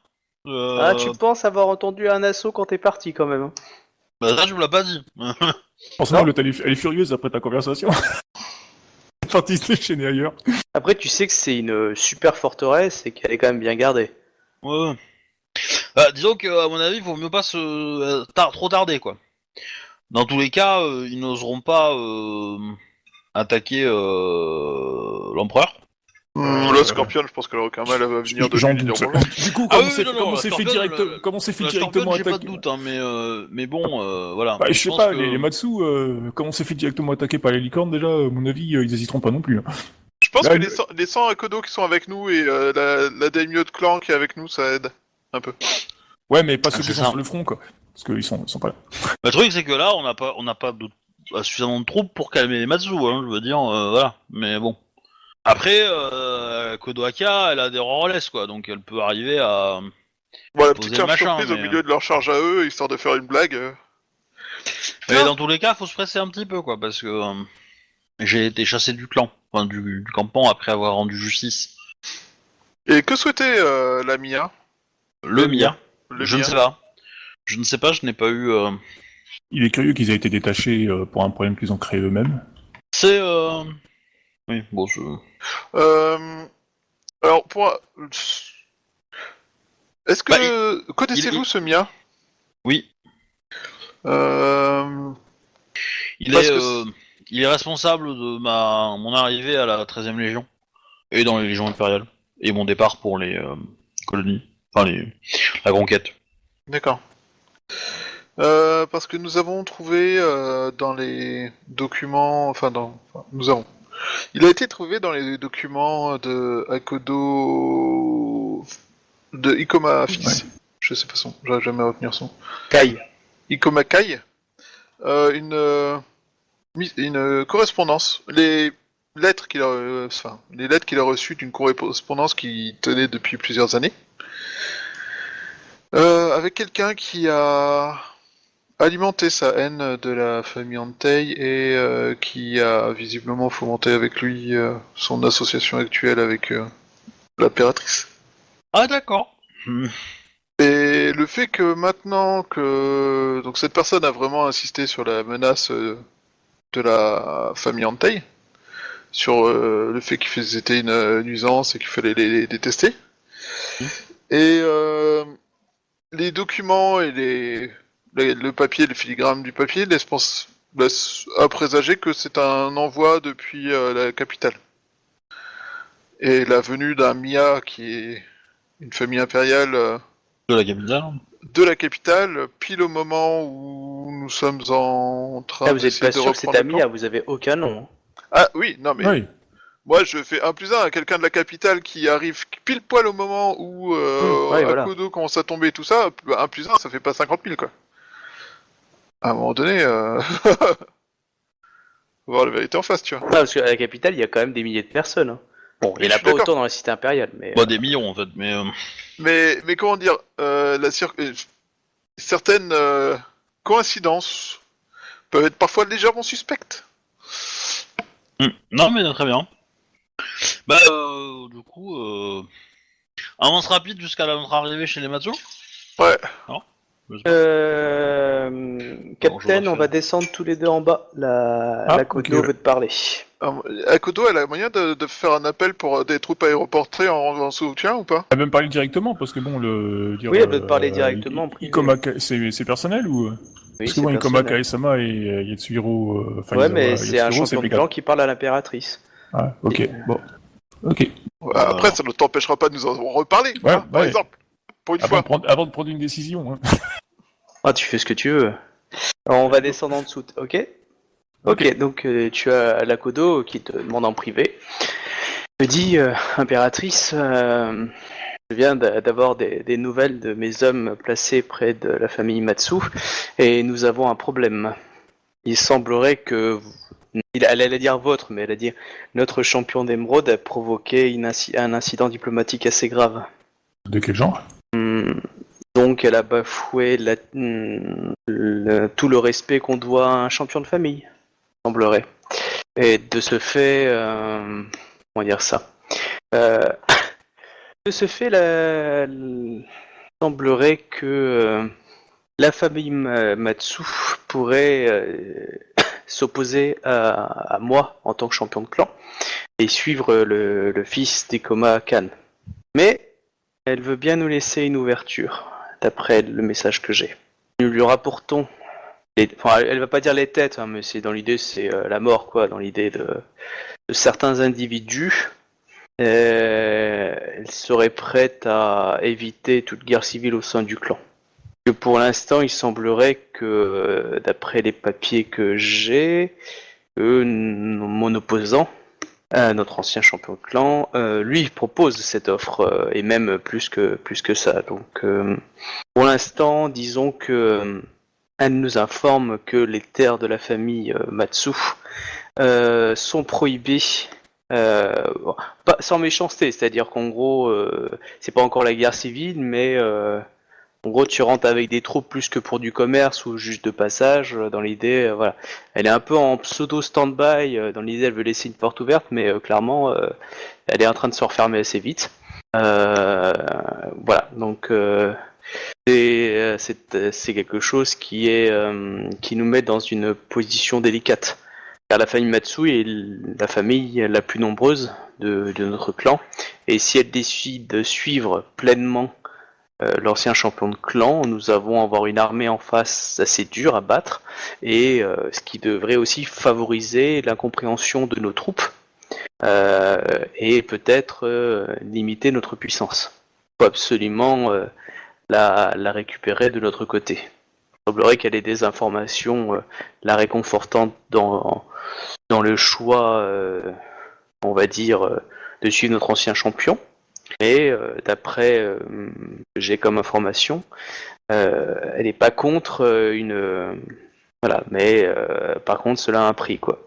Ah, tu penses avoir entendu un assaut quand t'es parti quand même. Hein. Bah ça, tu me l'as pas dit. Forcément, Non. l'autre, elle est furieuse après ta conversation. Elle est partie se déchaîner ailleurs. Après, tu sais que c'est une super forteresse et qu'elle est quand même bien gardée. Ouais. Bah, disons que, à mon avis, il vaut mieux pas trop tarder, quoi. Dans tous les cas, ils n'oseront pas attaquer l'empereur. La Scorpion, je pense qu'elle aurait aucun mal à venir de J'en lui dire doute. bonjour. Du coup, Ah comment oui, c'est non, comment la c'est fait Scorpion, directement j'ai pas attaquer? de doute, hein, mais bon, voilà. Bah, je sais pense pas, que- les Matsu, comment c'est fait directement attaquer par les licornes, déjà, à mon avis, ils hésiteront pas non plus. Hein. Je pense Là, que les 100 Akodo qui sont avec nous et la daimyo de clan qui est avec nous, ça aide un peu. Ouais, mais pas ceux c'est qui sont ça. sur le front, quoi. Parce qu'ils sont pas là. Le truc, c'est que là, on n'a pas suffisamment de troupes pour calmer les Matsu, hein, je veux dire, voilà. Mais bon. Après, Kodoaka, elle a des relais, quoi, donc elle peut arriver à Voilà, poser petite le charge machin, surprise au mais, milieu de leur charge à eux, histoire de faire une blague. mais Tiens. dans tous les cas, faut se presser un petit peu, quoi, parce que j'ai été chassé du clan, enfin du campement après avoir rendu justice. Et que souhaitait la Mia? Le Mia, Le je Mia. ne sais pas. Je ne sais pas, je n'ai pas eu. Il est curieux qu'ils aient été détachés pour un problème qu'ils ont créé eux-mêmes. C'est. Oui, bon, je. Alors, est-ce que... Connaissez-vous ce Mia? Oui, Euh... il Parce est, que il est responsable de mon arrivée à la 13e Légion et dans les Légions impériales et mon départ pour les colonies, enfin la conquête. D'accord. Parce que nous avons trouvé dans les documents... nous avons... Il a été trouvé dans les documents de Akodo... de Ikoma Fils. Ouais. Je sais pas son... J'arrive jamais à retenir son... Kai. Ikoma Kai. Une correspondance. Les lettres qu'il a reçues d'une correspondance qui tenait depuis plusieurs années. Avec quelqu'un qui a alimenté sa haine de la famille Antei et qui a visiblement fomenté avec lui son association actuelle avec l'impératrice. Ah d'accord. Et le fait que maintenant que donc cette personne a vraiment insisté sur la menace de la famille Antei, sur le fait qu'ils étaient une nuisance et qu'il fallait les détester, et les documents et le papier, le filigrane du papier laissent à présager que c'est un envoi depuis la capitale. Et la venue d'un Mia qui est une famille impériale De la capitale. de la capitale, pile au moment où nous sommes en train vous êtes pas d'essayer de sûr que c'est reprendre le Amia, plan. vous avez aucun nom. Hein. Ah oui, non mais Oui. moi je fais 1+1 à quelqu'un de la capitale qui arrive pile poil au moment où Ouais, voilà. Akodo commence à tomber et tout ça, 1+1 ça fait pas 50 000 quoi. À un moment donné, faut voir la vérité en face, tu vois. Ah, parce qu'à la capitale, il y a quand même des milliers de personnes. Hein. Bon, il Oui, n'y en je a suis pas d'accord. autant dans la cité impériale, mais... Bah des millions en fait, mais Mais comment dire, certaines coïncidences peuvent être parfois légèrement suspectes. non mais très bien. Bah du coup, avance rapide jusqu'à notre arrivée chez les Matsu. Ouais. Non. Je sais pas. Captain, je on va refais. descendre tous les deux en bas. La Ah, Kodo ok. veut te parler. Akodo, elle a moyen de faire un appel pour des troupes aéroportées en soutien ou pas? Elle va me parler directement, parce que bon, dire, Oui, elle veut te parler directement en privé. C'est personnel ou Oui, Parce que c'est bon, Ikoma personnel. Kaesama et Yatsuhiro, Ouais, mais Izawa c'est un Yatsuhiro, champion de impeccable. clan qui parle à l'impératrice. Ah, ok, bon. Ok. Après, ça ne t'empêchera pas de nous en reparler, Ouais, hein, par ouais. exemple. Pour une fois. Avant de prendre une décision. Hein. Ah, tu fais ce que tu veux. Alors, on va descendre en dessous, ok? Ok, donc tu as la Kodo qui te demande en privé. Me dit, impératrice, je viens d'avoir des nouvelles de mes hommes placés près de la famille Matsu et nous avons un problème. Il semblerait que, elle allait dire votre, mais elle a dit notre champion d'émeraude a provoqué un incident diplomatique assez grave. De quel genre Donc elle a bafoué tout le respect qu'on doit à un champion de famille, semblerait. Et de ce fait, comment dire ça de ce fait, il semblerait que la famille Matsu pourrait s'opposer à moi en tant que champion de clan et suivre le fils d'Ikoma Khan. Mais elle veut bien nous laisser une ouverture, d'après le message que j'ai. Nous lui rapportons, elle va pas dire les têtes, hein, mais c'est dans l'idée, c'est la mort, quoi, dans l'idée de certains individus. Elle serait prête à éviter toute guerre civile au sein du clan. Que pour l'instant, il semblerait que, d'après les papiers que j'ai, mon opposant, notre ancien champion de clan, lui propose cette offre, et même plus que ça. Donc, pour l'instant, disons que elle nous informe que les terres de la famille Matsu sont prohibées. Pas sans méchanceté, c'est-à-dire qu'en gros, c'est pas encore la guerre civile, mais en gros, tu rentres avec des troupes plus que pour du commerce ou juste de passage. Dans l'idée, voilà, elle est un peu en pseudo stand-by. Dans l'idée, elle veut laisser une porte ouverte, mais clairement, elle est en train de se refermer assez vite. Voilà, donc c'est quelque chose qui nous met dans une position délicate. Car la famille Matsu est la famille la plus nombreuse de notre clan, et si elle décide de suivre pleinement l'ancien champion de clan, nous allons avoir une armée en face assez dure à battre, et ce qui devrait aussi favoriser l'incompréhension de nos troupes, et peut-être limiter notre puissance. Il faut absolument la récupérer de notre côté. Il semblerait qu'elle ait des informations la réconfortant dans le choix, on va dire, de suivre notre ancien champion. Mais d'après que j'ai comme information, elle n'est pas contre voilà, mais par contre, cela a un prix, quoi.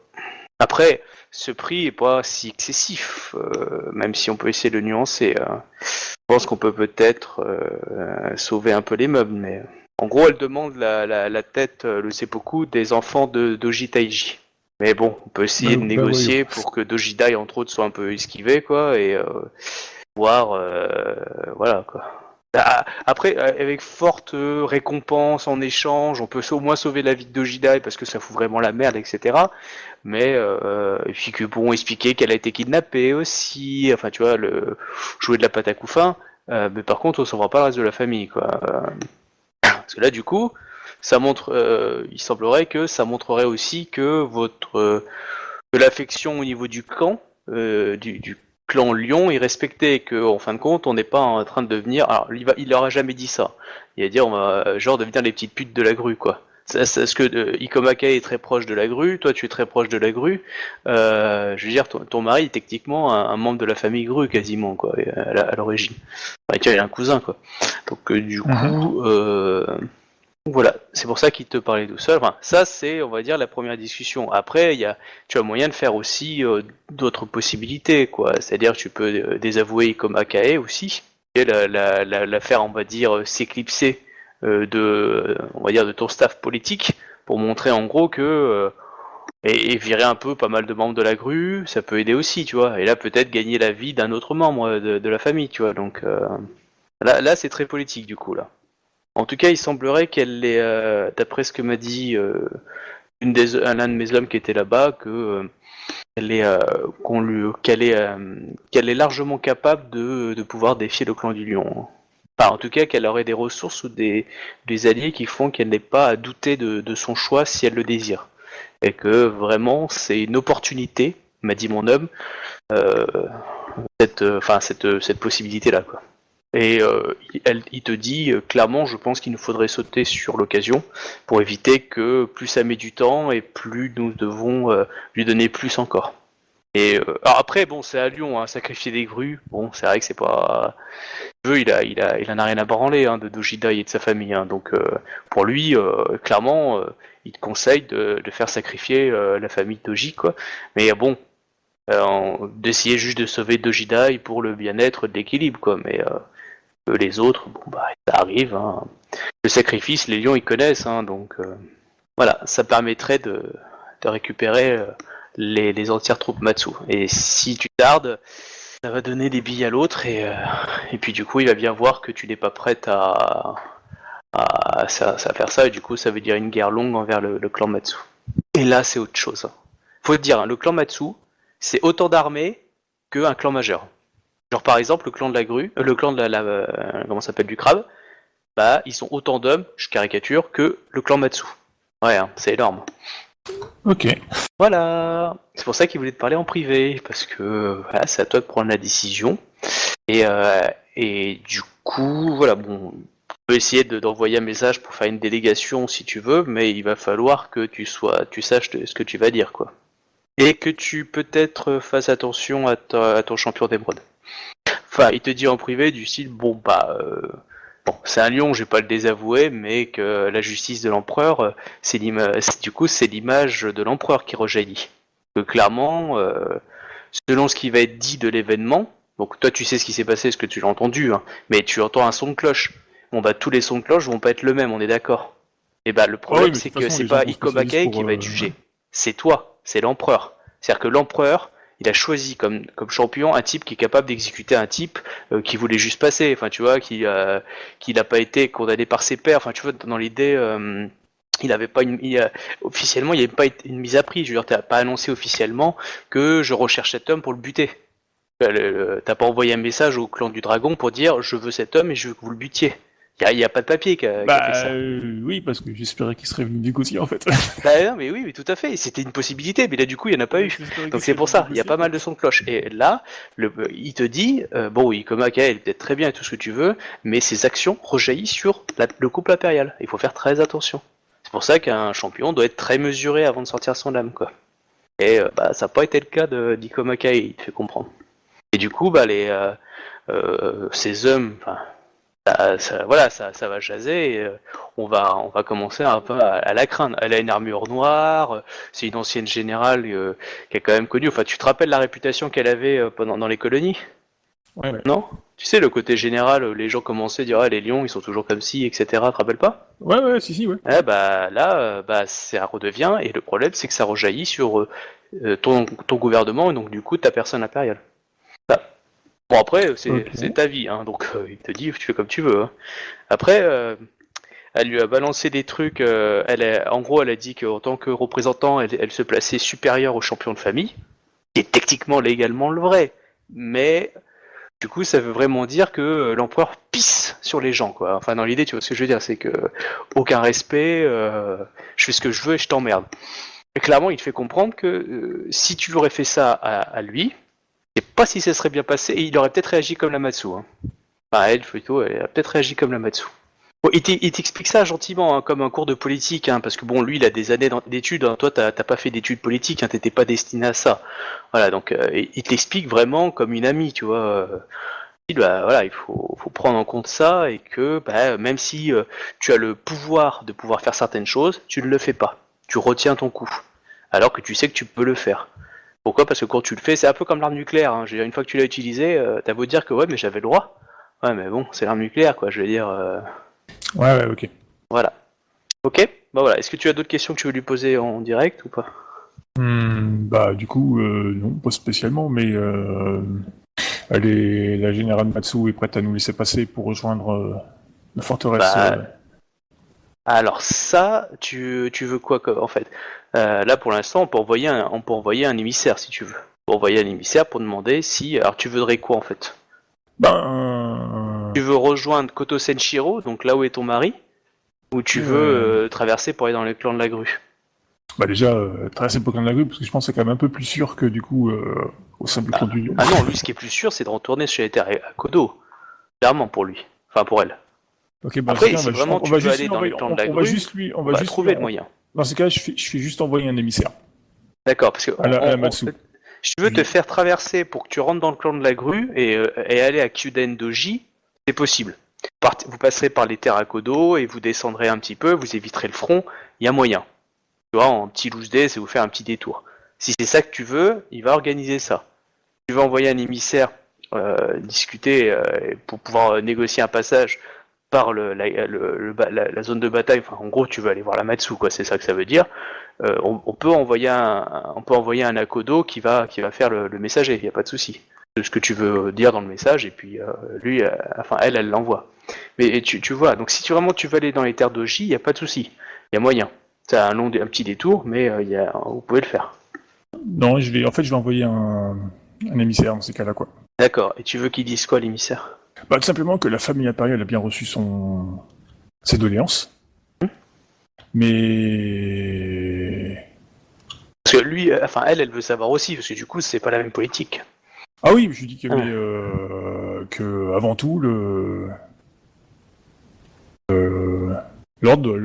Après, ce prix est pas si excessif, même si on peut essayer de le nuancer. Je pense qu'on peut peut-être sauver un peu les meubles, mais En gros, elle demande la tête, le seppuku des enfants de Doji Taiji. Mais bon, on peut essayer de négocier pour que Doji Dai, entre autres, soit un peu esquivé, quoi, et voir, voilà, quoi. Après, avec forte récompense en échange, on peut au moins sauver la vie de Doji Dai parce que ça fout vraiment la merde, etc. Mais et puis que bon, expliquer qu'elle a été kidnappée aussi, enfin, tu vois, jouer de la pâte à couffin. Mais par contre, on sauvera pas le reste de la famille, quoi. Parce que là, du coup, ça montre, il semblerait que ça montrerait aussi que que l'affection au niveau du clan, du clan Lion est respectée, et que en fin de compte, on n'est pas en train de devenir. Alors, il leur a jamais dit ça. Il va dire, on va genre devenir les petites putes de la grue, quoi. Parce que Ikomaka est très proche de la grue, toi tu es très proche de la grue. Je veux dire, ton mari est techniquement un membre de la famille grue quasiment, quoi, à l'origine. Enfin, tu vois, il a un cousin, quoi. Donc du coup, voilà, c'est pour ça qu'il te parlait tout seul. Enfin, ça c'est, on va dire, la première discussion. Après, tu as moyen de faire aussi d'autres possibilités, quoi. C'est-à-dire, tu peux désavouer comme Akae aussi, et la faire, on va dire, s'éclipser on va dire, de ton staff politique pour montrer en gros que et virer un peu pas mal de membres de la grue, ça peut aider aussi, tu vois. Et là, peut-être gagner la vie d'un autre membre de la famille, tu vois. Donc là, c'est très politique du coup là. En tout cas, il semblerait qu'elle est, d'après ce que m'a dit l'un de mes hommes qui était là-bas, que qu'elle est largement capable de pouvoir défier le clan du lion. Enfin, en tout cas, qu'elle aurait des ressources ou des alliés qui font qu'elle n'ait pas à douter de son choix si elle le désire. Et que vraiment, c'est une opportunité, m'a dit mon homme, cette possibilité-là, quoi. Et il te dit clairement, je pense qu'il nous faudrait sauter sur l'occasion pour éviter que plus ça met du temps et plus nous devons lui donner plus encore. Et alors après, bon, c'est à Lyon, hein, sacrifier des grues. Bon, c'est vrai que c'est pas. Il en a rien à branler de Dojidai et de sa famille. Hein, donc pour lui, clairement, il te conseille de faire sacrifier la famille de Doji, quoi. Mais bon, d'essayer juste de sauver Dojidai pour le bien-être de l'équilibre, quoi. Mais les autres, bon bah ça arrive. Hein. Le sacrifice, les lions ils connaissent, hein, donc voilà, ça permettrait de récupérer les entières troupes Matsu. Et si tu tardes, ça va donner des billes à l'autre et puis du coup il va bien voir que tu n'es pas prête à faire ça et du coup ça veut dire une guerre longue envers le clan Matsu. Et là c'est autre chose. Faut te dire, hein, le clan Matsu, c'est autant d'armées qu'un clan majeur. Genre par exemple le clan de la grue, le clan de comment ça s'appelle, du crabe, bah ils sont autant d'hommes, je caricature, que le clan Matsu. Ouais, hein, c'est énorme. Ok. Voilà, c'est pour ça qu'il voulait te parler en privé, parce que voilà, c'est à toi de prendre la décision. Et du coup, voilà, bon, on peut essayer d'envoyer un message pour faire une délégation si tu veux, mais il va falloir que tu saches ce que tu vas dire, quoi. Et que tu peut-être fasses attention à ton champion d'émeraude. Enfin, il te dit en privé du style, bon, c'est un lion, je vais pas le désavouer, mais que la justice de l'empereur, c'est l'image de l'empereur qui rejaillit. Que clairement, selon ce qui va être dit de l'événement, donc toi tu sais ce qui s'est passé, ce que tu l'as entendu, hein, mais tu entends un son de cloche. Bon bah tous les sons de cloche vont pas être le même, on est d'accord. Et bah le problème c'est que c'est pas Ikomaka qui va être jugé, c'est toi, c'est l'empereur. C'est-à-dire que l'empereur, il a choisi comme champion un type qui est capable d'exécuter un type qui voulait juste passer, enfin tu vois, qui n'a pas été condamné par ses pairs, enfin tu vois, dans l'idée, il avait pas officiellement, il n'y avait pas une mise à prix, je veux dire, t'as pas annoncé officiellement que je recherche cet homme pour le buter. T'as pas envoyé un message au clan du dragon pour dire je veux cet homme et je veux que vous le butiez. Il y a pas de papier qui a fait ça. Oui, parce que j'espérais qu'il serait venu négocier en fait. Bah non, mais oui, tout à fait. C'était une possibilité, mais là du coup il n'y en a pas eu. Donc c'est pour ça, il y a pas mal de sons de cloche. Et là, il te dit, bon, Ikomaka, elle est peut-être très bien et tout ce que tu veux, mais ses actions rejaillissent sur le couple impérial. Il faut faire très attention. C'est pour ça qu'un champion doit être très mesuré avant de sortir son lame, quoi. Et ça n'a pas été le cas d'Ikomaka, il te fait comprendre. Et du coup, ces hommes, ça va jaser. Et, on va commencer un peu à la craindre. Elle a une armure noire. C'est une ancienne générale qui est quand même connue. Enfin, tu te rappelles la réputation qu'elle avait dans les colonies ? Ouais. Non? Tu sais, le côté général, les gens commençaient à dire, ah, les lions, ils sont toujours comme ci, etc., tu te rappelles pas? Ouais, si, ouais. Eh bah, là, bah, ça redevient, et le problème, c'est que ça rejaillit sur ton gouvernement, et donc, du coup, ta personne impériale. Bah, bon, après, c'est Ok. ta vie, hein, donc, il te dit, tu fais comme tu veux, hein. Après, elle lui a balancé des trucs. En gros, elle a dit qu'en tant que représentant, elle se plaçait supérieure au champion de famille, qui est techniquement légalement le vrai. Mais du coup, ça veut vraiment dire que l'empereur pisse sur les gens, quoi. Enfin, dans l'idée, tu vois ce que je veux dire, c'est que aucun respect, je fais ce que je veux et je t'emmerde. Et clairement, il te fait comprendre que si tu aurais fait ça à lui, je sais pas si ça serait bien passé, et il aurait peut-être réagi comme la Matsu. Hein. Enfin, elle, plutôt, elle a peut-être réagi comme la Matsu. Bon, il t'explique ça gentiment, hein, comme un cours de politique, hein, parce que bon, lui, il a des années d'études, hein, toi, t'as pas fait d'études politiques, hein, t'étais pas destiné à ça. Voilà, donc il te l'explique vraiment comme une amie, tu vois. Bah, voilà, faut prendre en compte ça et que bah, même si tu as le pouvoir de pouvoir faire certaines choses, tu ne le fais pas. Tu retiens ton coup, alors que tu sais que tu peux le faire. Pourquoi? Parce que quand tu le fais, c'est un peu comme l'arme nucléaire. Hein. Je veux dire, une fois que tu l'as utilisé, t'as beau dire que ouais, mais j'avais le droit. Ouais, mais bon, c'est l'arme nucléaire, quoi. Je veux dire. Ouais, ok. Voilà. Ok. Bah voilà. Est-ce que tu as d'autres questions que tu veux lui poser en direct ou pas? Bah, du coup, non, pas spécialement, mais la générale Matsu est prête à nous laisser passer pour rejoindre la forteresse. Bah alors ça, tu veux quoi en fait? Là pour l'instant, on peut envoyer un émissaire si tu veux. On peut envoyer un émissaire pour demander si. Alors tu voudrais quoi en fait? Tu veux rejoindre Koto Senshiro, donc là où est ton mari, ou tu veux traverser pour aller dans les clans de la grue? Bah déjà, traverser le Pokémon de la grue, parce que je pense que c'est quand même un peu plus sûr que du coup, au simple clan du lion. Ah non, lui ce qui est plus sûr, c'est de retourner chez les terres à Kodo. Clairement pour lui. Enfin pour elle. Ok, bon, dans ce Après, cas, si vraiment tu veux aller dans les clans de la on va grue, juste lui, on on va va juste trouver le moyen. dans ce cas, je fais juste envoyer un émissaire D'accord, parce que à la Matsu. si tu veux te faire traverser pour que tu rentres dans le clan de la grue et aller à Kyuden Doji, c'est possible. Vous passerez par les terres à Kodo et vous descendrez un petit peu, vous éviterez le front, il y a moyen. Tu vois, en petit loose day, c'est vous faire un petit détour. Si c'est ça que tu veux, il va organiser ça. Tu veux envoyer un émissaire discuter pour pouvoir négocier un passage par la zone de bataille, enfin en gros tu veux aller voir la Matsu, quoi, c'est ça que ça veut dire. On peut envoyer un Akodo qui va faire le messager, il n'y a pas de souci. De ce que tu veux dire dans le message, et puis lui, elle l'envoie. Mais tu vois, donc si vraiment tu veux aller dans les terres d'Oji, il n'y a pas de souci, il y a moyen. C'est un petit détour, mais vous pouvez le faire. Non, je vais envoyer un émissaire dans ces cas-là, quoi. D'accord, et tu veux qu'il dise quoi l'émissaire? Bah, tout simplement que la famille impériale a bien reçu ses doléances, mais... Parce que lui, elle veut savoir aussi, parce que du coup, c'est pas la même politique. Ah oui, je dis que, mais, que avant tout, l'ordre,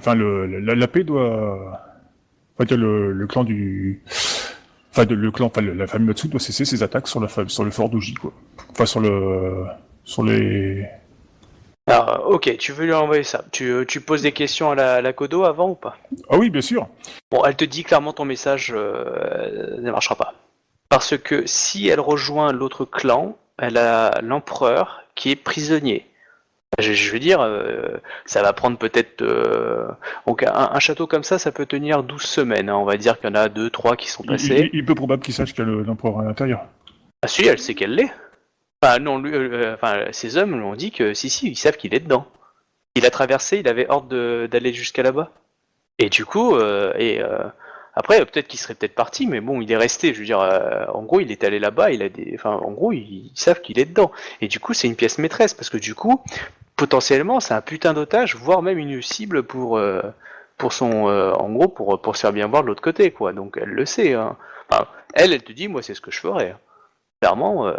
la paix doit... Enfin, le clan du... Enfin, la famille Matsu doit cesser ses attaques sur le fort d'Oji, quoi. Enfin, sur les... Alors, ok, tu veux lui envoyer ça. Tu poses des questions à la Kodo avant ou pas? Ah oui, bien sûr. Bon, elle te dit clairement ton message ne marchera pas. Parce que si elle rejoint l'autre clan, elle a l'empereur qui est prisonnier. Je veux dire, ça va prendre peut-être... Donc un château comme ça peut tenir 12 semaines. Hein. On va dire qu'il y en a 2, 3 qui sont passés. Il est peu probable qu'il sache qu'il y a l'empereur à l'intérieur. Ah si, elle sait qu'elle l'est. Enfin, non, ces hommes lui ont dit que si, ils savent qu'il est dedans. Il a traversé, il avait ordre d'aller jusqu'à là-bas. Et du coup, après, peut-être qu'il serait peut-être parti, mais bon, il est resté. Je veux dire, en gros, il est allé là-bas, en gros, ils savent qu'il est dedans. Et du coup, c'est une pièce maîtresse, parce que du coup, potentiellement, c'est un putain d'otage, voire même une cible pour son, en gros, pour se faire bien voir de l'autre côté, quoi. Donc, elle le sait. Hein. Enfin, elle te dit, moi, c'est ce que je ferais. Hein. Clairement.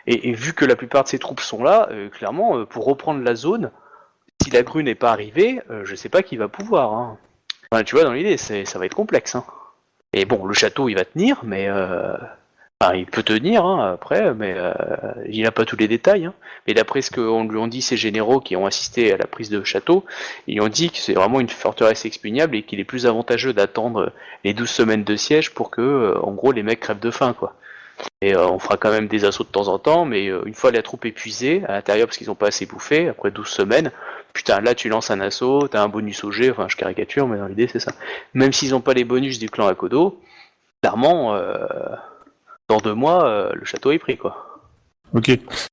Et vu que la plupart de ses troupes sont là, clairement, pour reprendre la zone, si la grue n'est pas arrivée, je sais pas qui va pouvoir. Hein. Enfin, tu vois, dans l'idée, ça va être complexe. Hein. Et bon, le château, il va tenir, mais... il peut tenir, hein, après, mais il n'a pas tous les détails. Hein. Mais d'après ce qu'on lui ont dit ces généraux qui ont assisté à la prise de château, ils ont dit que c'est vraiment une forteresse expugnable et qu'il est plus avantageux d'attendre les 12 semaines de siège pour que, en gros, les mecs crèvent de faim, quoi. Et on fera quand même des assauts de temps en temps, mais une fois la troupe épuisée à l'intérieur parce qu'ils n'ont pas assez bouffé, après 12 semaines, putain, là tu lances un assaut, t'as un bonus au jet, enfin je caricature, mais dans l'idée c'est ça. Même s'ils n'ont pas les bonus du clan Akodo, clairement, dans 2 mois, le château est pris, quoi. Ok.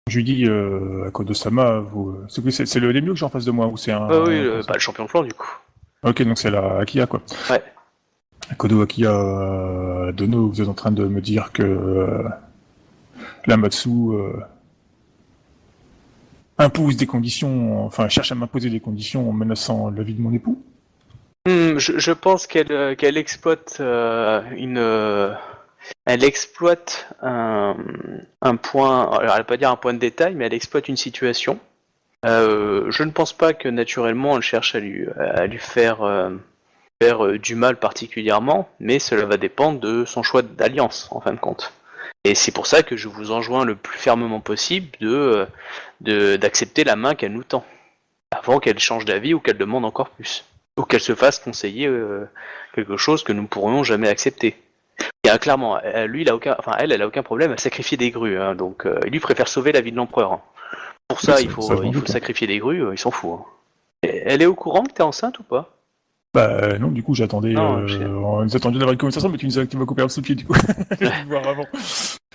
Je lui dis à Kodo-sama, c'est le Lemio que j'ai en face de moi ou c'est un. Oui, le champion de clan du coup. Ok, donc c'est la Akiya quoi. Ouais. Kodo Akiya Dono, vous êtes en train de me dire que la Matsu impose des conditions, enfin cherche à m'imposer des conditions en menaçant la vie de mon époux. Je pense qu'elle exploite elle exploite un point, alors elle va pas dire un point de détail, mais elle exploite une situation. Je ne pense pas que naturellement elle cherche à lui faire du mal particulièrement, mais cela va dépendre de son choix d'alliance en fin de compte. Et c'est pour ça que je vous enjoins le plus fermement possible d'accepter la main qu'elle nous tend, avant qu'elle change d'avis ou qu'elle demande encore plus, ou qu'elle se fasse conseiller quelque chose que nous ne pourrions jamais accepter. Et clairement, lui, elle a aucun problème à sacrifier des grues, hein, donc lui préfère sauver la vie de l'empereur. Hein. Pour ça, il faut sacrifier des grues, il s'en fout. Hein. Elle est au courant que t'es enceinte ou pas? Bah non, du coup j'attendais, Non, on nous attendait d'avoir une conversation, mais tu m'as coupé un sous pied du coup. Je vais voir avant.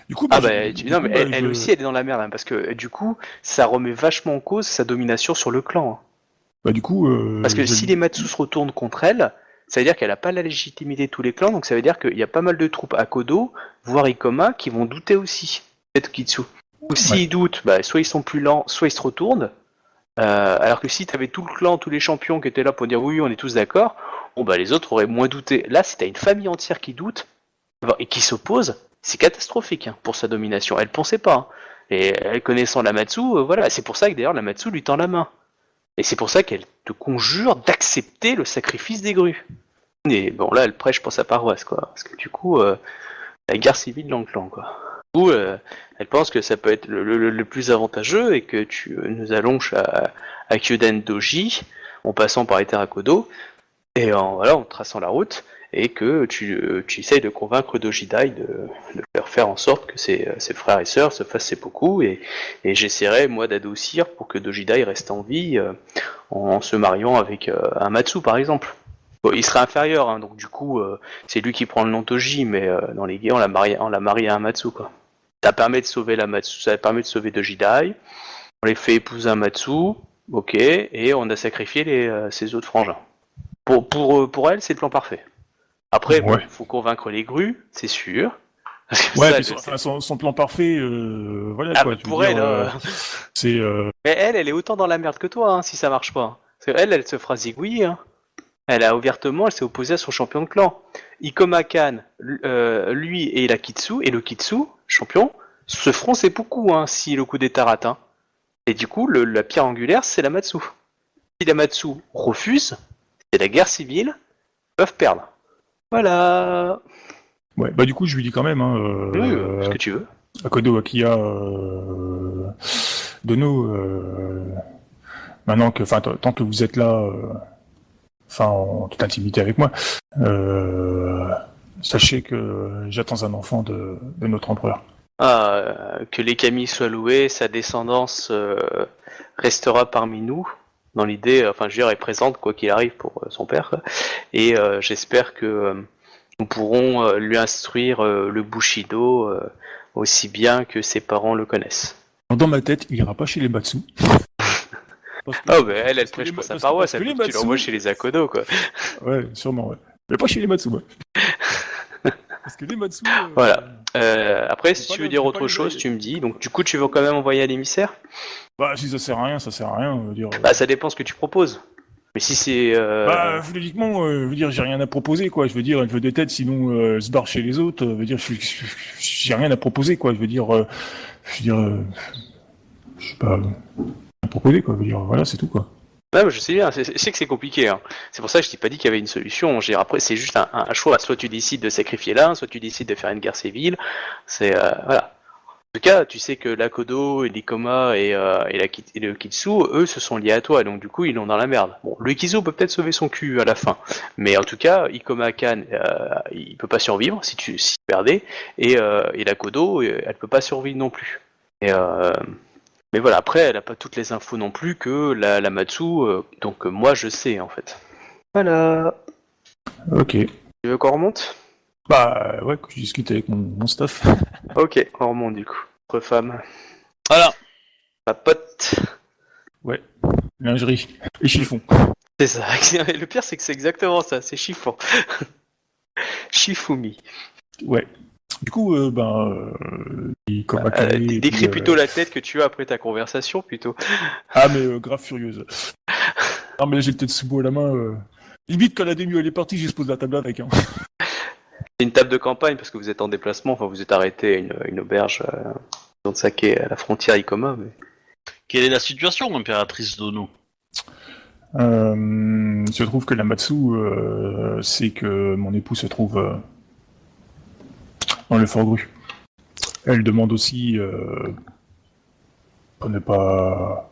Du coup, elle aussi elle est dans la merde, hein, parce que du coup, ça remet vachement en cause sa domination sur le clan. Hein. Bah du coup... Parce que si les Matsu se retournent contre elle, ça veut dire qu'elle n'a pas la légitimité de tous les clans, donc ça veut dire qu'il y a pas mal de troupes à Kodo, voire Ikoma, qui vont douter aussi, peut-être Kitsu. Ou s'ils doutent, bah, soit ils sont plus lents, soit ils se retournent, alors que si t'avais tout le clan, tous les champions qui étaient là pour dire oui, on est tous d'accord, bon bah les autres auraient moins douté. Là, si t'as une famille entière qui doute, et qui s'oppose, c'est catastrophique hein, pour sa domination. Elle pensait pas. Hein. Et elle connaissant la Matsu, voilà, c'est pour ça que d'ailleurs la Matsu lui tend la main. Et c'est pour ça qu'elle te conjure d'accepter le sacrifice des grues. Et bon là, elle prêche pour sa paroisse, quoi. Parce que du coup, la guerre civile dans le clan, quoi. Du coup, elle pense que ça peut être le plus avantageux et que tu nous allonges à Kyoden Doji, en passant par les terres à Kodo, et en traçant la route, et que tu essayes de convaincre Dojidai de faire en sorte que ses frères et sœurs se fassent seppuku, et j'essaierai moi d'adoucir pour que Dojidai reste en vie en se mariant avec un Matsu par exemple. Bon, il serait inférieur, hein, donc du coup c'est lui qui prend le nom Toji, mais dans les guerres on l'a marié à un Matsu quoi. Ça permet de sauver la Matsu, ça permet de sauver Dojidai, on les fait épouser un Matsu, ok, et on a sacrifié ses autres frangins. Pour elle, c'est le plan parfait. Après, ouais. faut convaincre les grues, c'est sûr. Ouais, son plan parfait, voilà ah, quoi. bah, pour elle, c'est. Mais elle est autant dans la merde que toi, hein, si ça marche pas. Parce que elle se fera zigouiller. Hein. Elle s'est opposée à son champion de clan. Ikoma Kan, lui et le Kitsu, champion, se feront seppuku hein, si le coup d'état rate. Hein. Et du coup, la pierre angulaire, c'est la Matsu. Si la Matsu refuse, c'est la guerre civile, ils peuvent perdre. Voilà. Ouais, bah du coup, je lui dis quand même, hein. Oui, ce que tu veux. Akodo Akiya Dono, maintenant que, enfin, tant que vous êtes là, en toute intimité avec moi, sachez que j'attends un enfant de notre empereur. Que les Kami soient loués, sa descendance restera parmi nous. Dans l'idée, elle est présente quoi qu'il arrive pour son père. Quoi. Et j'espère que nous pourrons lui instruire le Bushido aussi bien que ses parents le connaissent. Dans ma tête, il ira pas chez les Matsu. Elle prêche pour sa paroisse, tu l'envoies chez les Akodo, quoi. Ouais, sûrement, ouais. Mais pas chez les Matsu, ouais. Parce que les Matsu... Voilà. Après, si tu veux dire autre chose, tu me dis. Donc, du coup, tu veux quand même envoyer à l'émissaire ? Bah, si ça sert à rien, ça sert à rien, dire... Bah, ça dépend ce que tu proposes. Mais si c'est... Bah, logiquement, j'ai rien à proposer, quoi. Je veux dire, elle veut des têtes, sinon elle se barre chez les autres. J'ai rien à proposer, quoi. Je sais pas... à proposer, quoi. Voilà, c'est tout, quoi. Ouais, je sais bien, je sais que c'est compliqué. Hein. C'est pour ça que je t'ai pas dit qu'il y avait une solution. Après, c'est juste un choix. Soit tu décides de sacrifier l'un, soit tu décides de faire une guerre civile. C'est... voilà. tout cas, tu sais que l'Akodo et l'Ikoma et le Kitsu, eux, se sont liés à toi, donc du coup, ils l'ont dans la merde. Bon, le Kizu peut peut-être sauver son cul à la fin, mais en tout cas, Ikoma Kan, il peut pas survivre si tu perdais, et l'Akodo, elle peut pas survivre non plus. Mais voilà, après, elle a pas toutes les infos non plus que la Matsu, donc moi, je sais, en fait. Voilà. Ok. Tu veux qu'on remonte? Bah ouais, que je discute avec mon staff. Ok, on remonte du coup. Entre femmes. Voilà. Ma pote. Ouais. Lingerie. Et chiffon. C'est ça. Le pire, c'est que c'est exactement ça. C'est chiffon. Shifumi. Ouais. Du coup, comme Akane, Décris puis, plutôt la tête que tu as après ta conversation, plutôt. Ah, mais grave furieuse. Non, mais là, j'ai le Tetsubo à la main. Limite, quand la demi elle est partie, j'expose la table avec. Hein. C'est une table de campagne parce que vous êtes en déplacement. Enfin, vous êtes arrêté à une auberge dans Sake, à la frontière Ikoma. Mais... Quelle est la situation, impératrice Dono? Il se trouve que la Matsu, c'est que mon époux se trouve dans le Fort Gru. Elle demande aussi pour ne pas...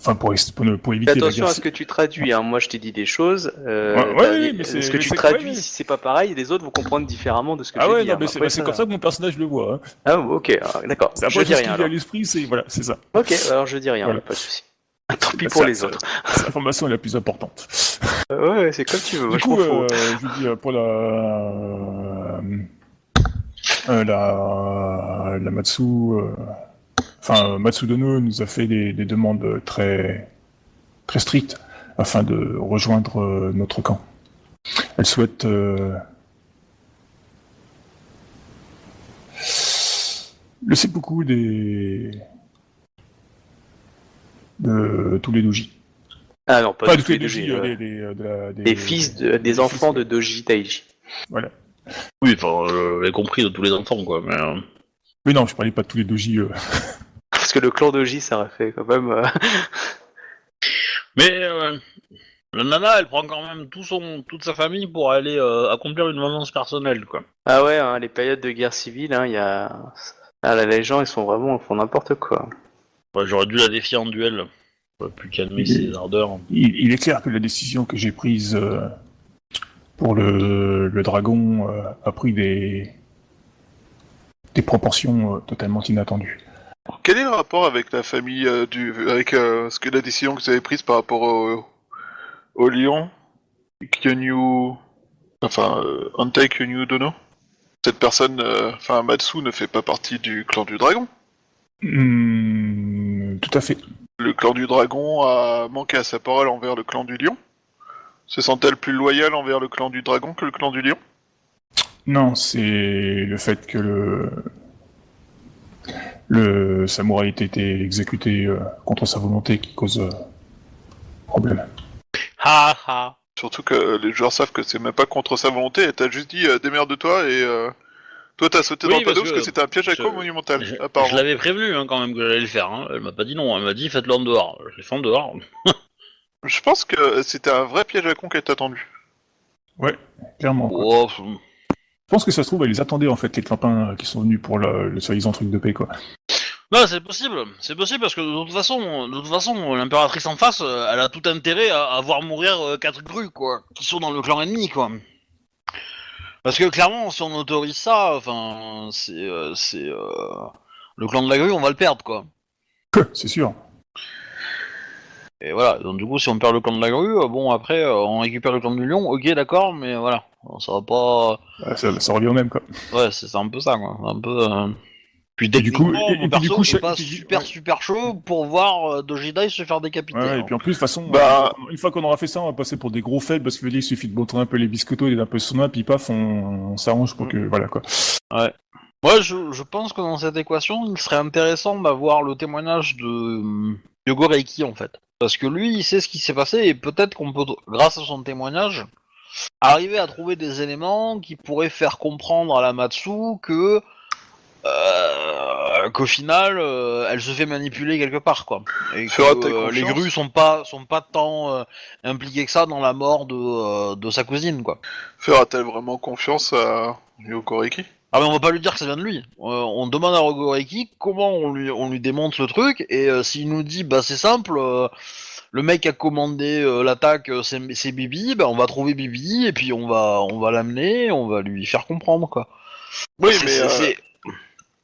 Enfin, pour éviter Fais attention la à ce que tu traduis. Hein. Moi, je t'ai dit des choses. mais ce que tu traduis, si c'est pas pareil, les autres vont comprendre différemment de ce que ah j'ai ouais, dit. non, mais c'est comme ça que mon personnage le voit. Hein. Ah, ok, d'accord. C'est Je après dis tout ce rien. qui vient à Alors. l'esprit, c'est ça. Ok, alors je dis rien, Voilà. pas de soucis. Tant pis pour les autres. L'information est la plus importante. Ouais, c'est comme tu veux. Moi, Du coup, je m'en fous. je vous dis, pour la Matsu, Matsudono nous a fait des demandes très, très strictes afin de rejoindre notre camp. Elle souhaite le seppuku de tous les doji. Ah non, pas Enfin, de de tous tous les les doji. doji, Des fils, des enfants de Doji Taiji. Voilà. Oui, enfin, j'avais compris de tous les enfants, quoi, mais... Oui, non, je parlais pas de tous les doji. Parce que le clan Doji, ça aurait fait quand même... Mais, la nana, elle prend quand même toute sa famille pour aller accomplir une vengeance personnelle, quoi. Ah ouais, hein, les périodes de guerre civile, hein, il y a... Ah, là, les gens, ils font n'importe quoi. Ouais, j'aurais dû la défier en duel. J'aurais pu calmer ses ardeurs. Il est clair que la décision que j'ai prise pour le dragon a pris des proportions totalement inattendues. Quel est le rapport avec la famille avec ce que la décision que vous avez prise par rapport au lion Kyonyu, enfin Antai Kyonyu Dono? Cette personne, Matsu ne fait pas partie du clan du dragon. Tout à fait. Le clan du dragon a manqué à sa parole envers le clan du lion. Se sent-elle plus loyale envers le clan du dragon que le clan du lion? Non, c'est le fait que le samouraï ait été exécuté contre sa volonté qui cause problème. Ha ha. Surtout que les joueurs savent que c'est même pas contre sa volonté, elle t'a juste dit démerde-toi et toi t'as sauté Oui, dans le panneau parce parce que que c'était un piège à je- quoi monumental, Je apparemment. l'avais prévenu quand même que j'allais le faire. Hein. Elle m'a pas dit non. Elle m'a dit faites-le en dehors. Je l'ai fait en dehors. Je pense que c'était un vrai piège à con qu'elle t'a tendu. Ouais, clairement. Quoi. Oh, Je pense que ça se trouve, elle les attendait en fait, les clampins qui sont venus pour le soi-disant truc de paix, quoi. non, c'est possible. C'est possible parce que de toute façon, l'impératrice en face, elle a tout intérêt à voir mourir 4 grues quoi, qui sont dans le clan ennemi quoi. Parce que clairement, si on autorise ça, enfin, c'est le clan de la grue, on va le perdre quoi. C'est sûr. Et voilà, donc du coup, si on perd le clan de la grue, bon, après, on récupère le clan du lion, ok, d'accord, mais voilà, ça va pas... Ça revient au même, quoi. Ouais, c'est un peu ça, quoi, un peu... Puis du coup- techniquement, et mon puis du perso, coup, c'est pas ouais. super chaud pour voir Dojidai se faire décapiter. Ouais, et hein. puis en plus, de toute façon, Bah- une fois qu'on aura fait ça, on va passer pour des gros faibles, parce que il suffit de montrer un peu les biscottos et d'un peu son puis paf, on s'arrange pour que, voilà, quoi. Moi, je pense que dans cette équation, il serait intéressant d'avoir le témoignage de Yogo Reiki, en fait. Parce que lui, il sait ce qui s'est passé, et peut-être qu'on peut, grâce à son témoignage, arriver à trouver des éléments qui pourraient faire comprendre à la Matsu que qu'au final, elle se fait manipuler quelque part, quoi. Et Fera-t-elle que les confiance grues sont pas tant impliquées que ça dans la mort de sa cousine, quoi. Fera-t-elle vraiment confiance à Yokoriki? Ah mais on va pas lui dire que ça vient de lui. On demande à Rogoreki comment on lui démonte le truc et s'il nous dit bah c'est simple, le mec a commandé l'attaque, c'est Bibi, bah on va trouver Bibi et puis on va l'amener, on va lui faire comprendre quoi. Oui, C'est- mais c'est- c'est-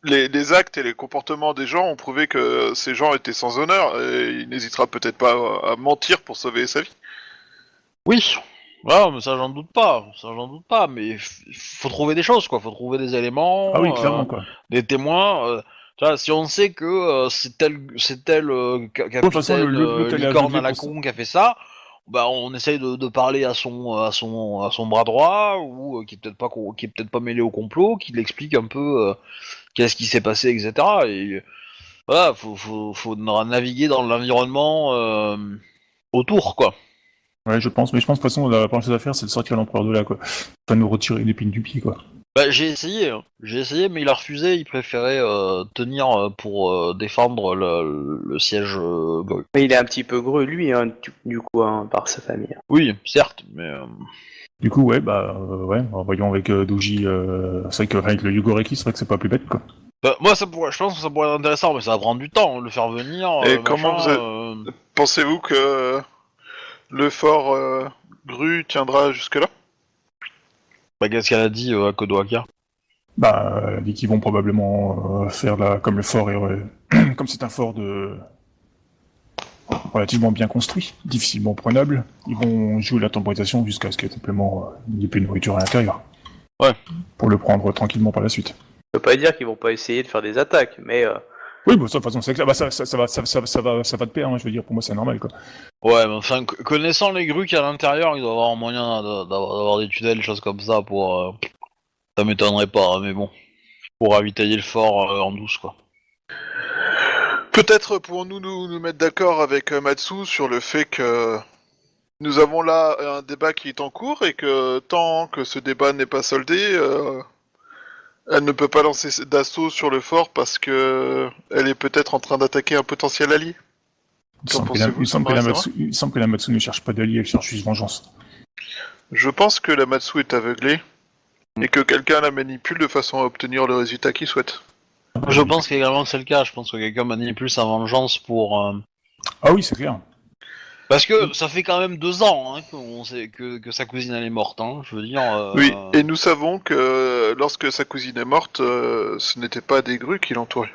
les actes et les comportements des gens ont prouvé que ces gens étaient sans honneur, et il n'hésitera peut-être pas à mentir pour sauver sa vie. Oui. Ah, mais ça j'en doute pas, mais faut trouver des choses quoi, faut trouver des Ah oui, éléments, clairement, quoi. des témoins. Tu vois, si on sait que c'est tel De toute façon, capitaine l'hôtel est licorne à aveuglé la pour ça. con qui a fait ça, bah on essaye de parler à son bras droit ou qui est peut-être pas mêlé au complot, qui l'explique un peu qu'est-ce qui s'est passé, etc. Et voilà, faut naviguer dans l'environnement autour quoi. Ouais, je pense. Mais je pense, de toute façon, la première chose à faire, c'est de sortir l'empereur de là, quoi. Pas nous retirer l'épine du pied, quoi. Bah, j'ai essayé, mais il a refusé. Il préférait tenir pour défendre le siège Gol. Mais il est un petit peu greux, lui, hein, du coup, hein, par sa famille. Oui, certes, mais Du coup, ouais, ouais, voyons avec Doji. C'est vrai qu'avec le Yugoreki, c'est vrai que c'est pas plus bête, quoi. bah, moi, je pense que ça pourrait être intéressant, mais ça va prendre du temps, le faire venir. Et comment vous êtes- Pensez-vous que le fort Gru tiendra jusque-là? Bah, qu'est-ce qu'elle a dit à Kodoaka? Dit qu'ils vont probablement faire comme le fort est, comme c'est un fort relativement bien construit, difficilement prenable, ils vont jouer la temporisation jusqu'à ce qu'il y ait simplement il y ait plus de nourriture à l'intérieur. Ouais. Pour le prendre tranquillement par la suite. Ça veut pas dire qu'ils vont pas essayer de faire des attaques, mais Oui, de toute façon, c'est clair. Ça va de pair, hein, je veux dire, pour moi c'est normal, quoi. Ouais, mais enfin, connaissant les grues qu'il y a à l'intérieur, il doit y avoir un moyen d'avoir des tunnels, des choses comme ça pour. Ça m'étonnerait pas, hein, mais bon. Pour ravitailler le fort en douce, quoi. Peut-être pourrons-nous nous mettre d'accord avec Matsu sur le fait que nous avons là un débat qui est en cours et que tant que ce débat n'est pas soldé, elle ne peut pas lancer d'assaut sur le fort parce que elle est peut-être en train d'attaquer un potentiel allié. Il semble que la Matsu ne cherche pas d'allié, elle cherche juste vengeance. Je pense que la Matsu est aveuglée et que quelqu'un la manipule de façon à obtenir le résultat qu'il souhaite. Je pense qu'également que c'est le cas, je pense que quelqu'un manipule sa vengeance pour... Ah oui, c'est clair. Parce que ça fait quand même 2 ans hein, qu'on sait que sa cousine elle est morte, hein, je veux dire... Oui, et nous savons que lorsque sa cousine est morte, ce n'était pas des grues qui l'entouraient.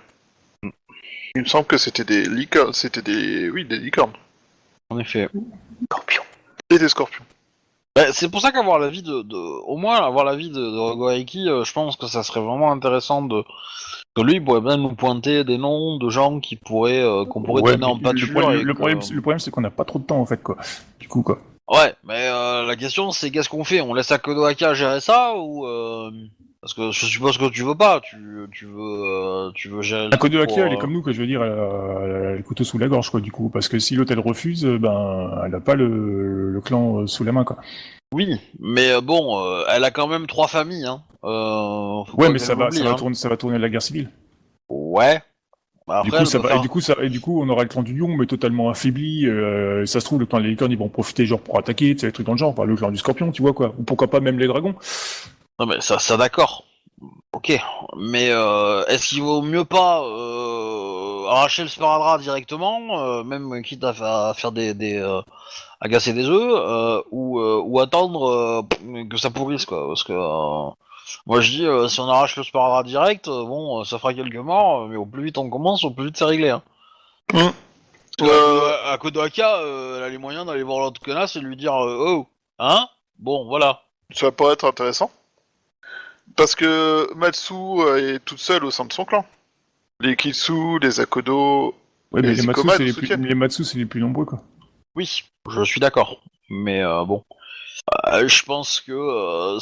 Il me semble que c'était des licornes, des licornes. En effet. scorpion. Et des scorpions. Bah, c'est pour ça qu'avoir l'avis au moins avoir l'avis de Rogoaiki, je pense que ça serait vraiment intéressant que lui il pourrait bien nous pointer des noms de gens qui pourraient qu'on pourrait Ouais, donner en pâture. le problème, c'est qu'on n'a pas trop de temps, en fait, quoi. Du coup, quoi. Ouais, mais la question c'est qu'est-ce qu'on fait? On laisse à Kodoaka gérer ça ou parce que je suppose que tu veux pas, tu veux gérer. La Kodoaki, elle est pour, comme nous, que je veux dire, elle a le couteau sous la gorge, quoi, du coup. Parce que si l'hôtel refuse, elle a pas le clan sous la main, quoi. Oui, mais bon, elle a quand même 3 familles, hein. Faut Ouais, pas mais qu'elle l'oublie, hein. ça va tourner à la guerre civile. Ouais. Bah, après, elle peut faire- Et du coup, on aura le clan du lion, mais totalement affaibli. Ça se trouve, le clan des licornes, ils vont profiter, genre, pour attaquer, tu sais, des trucs dans le genre. Enfin, le clan du scorpion, tu vois, quoi. Ou pourquoi pas même les dragons. Non mais ça d'accord. Ok, mais est-ce qu'il vaut mieux pas arracher le sparadrap directement, même quitte à faire à casser des œufs, ou attendre que ça pourrisse quoi, parce que moi je dis si on arrache le sparadrap direct, bon ça fera quelques morts, mais au plus vite on commence, au plus vite c'est réglé. Hein. Parce que, à Kodoaka, elle a les moyens d'aller voir l'autre connasse et lui dire oh, hein, bon voilà. Ça pourrait être intéressant. Parce que Matsu est toute seule au sein de son clan. Les Kitsu, les Akodo... Ouais, mais Et Zikoma nous les Matsu, c'est les plus nombreux, quoi. Oui, je suis d'accord. Mais bon, je pense que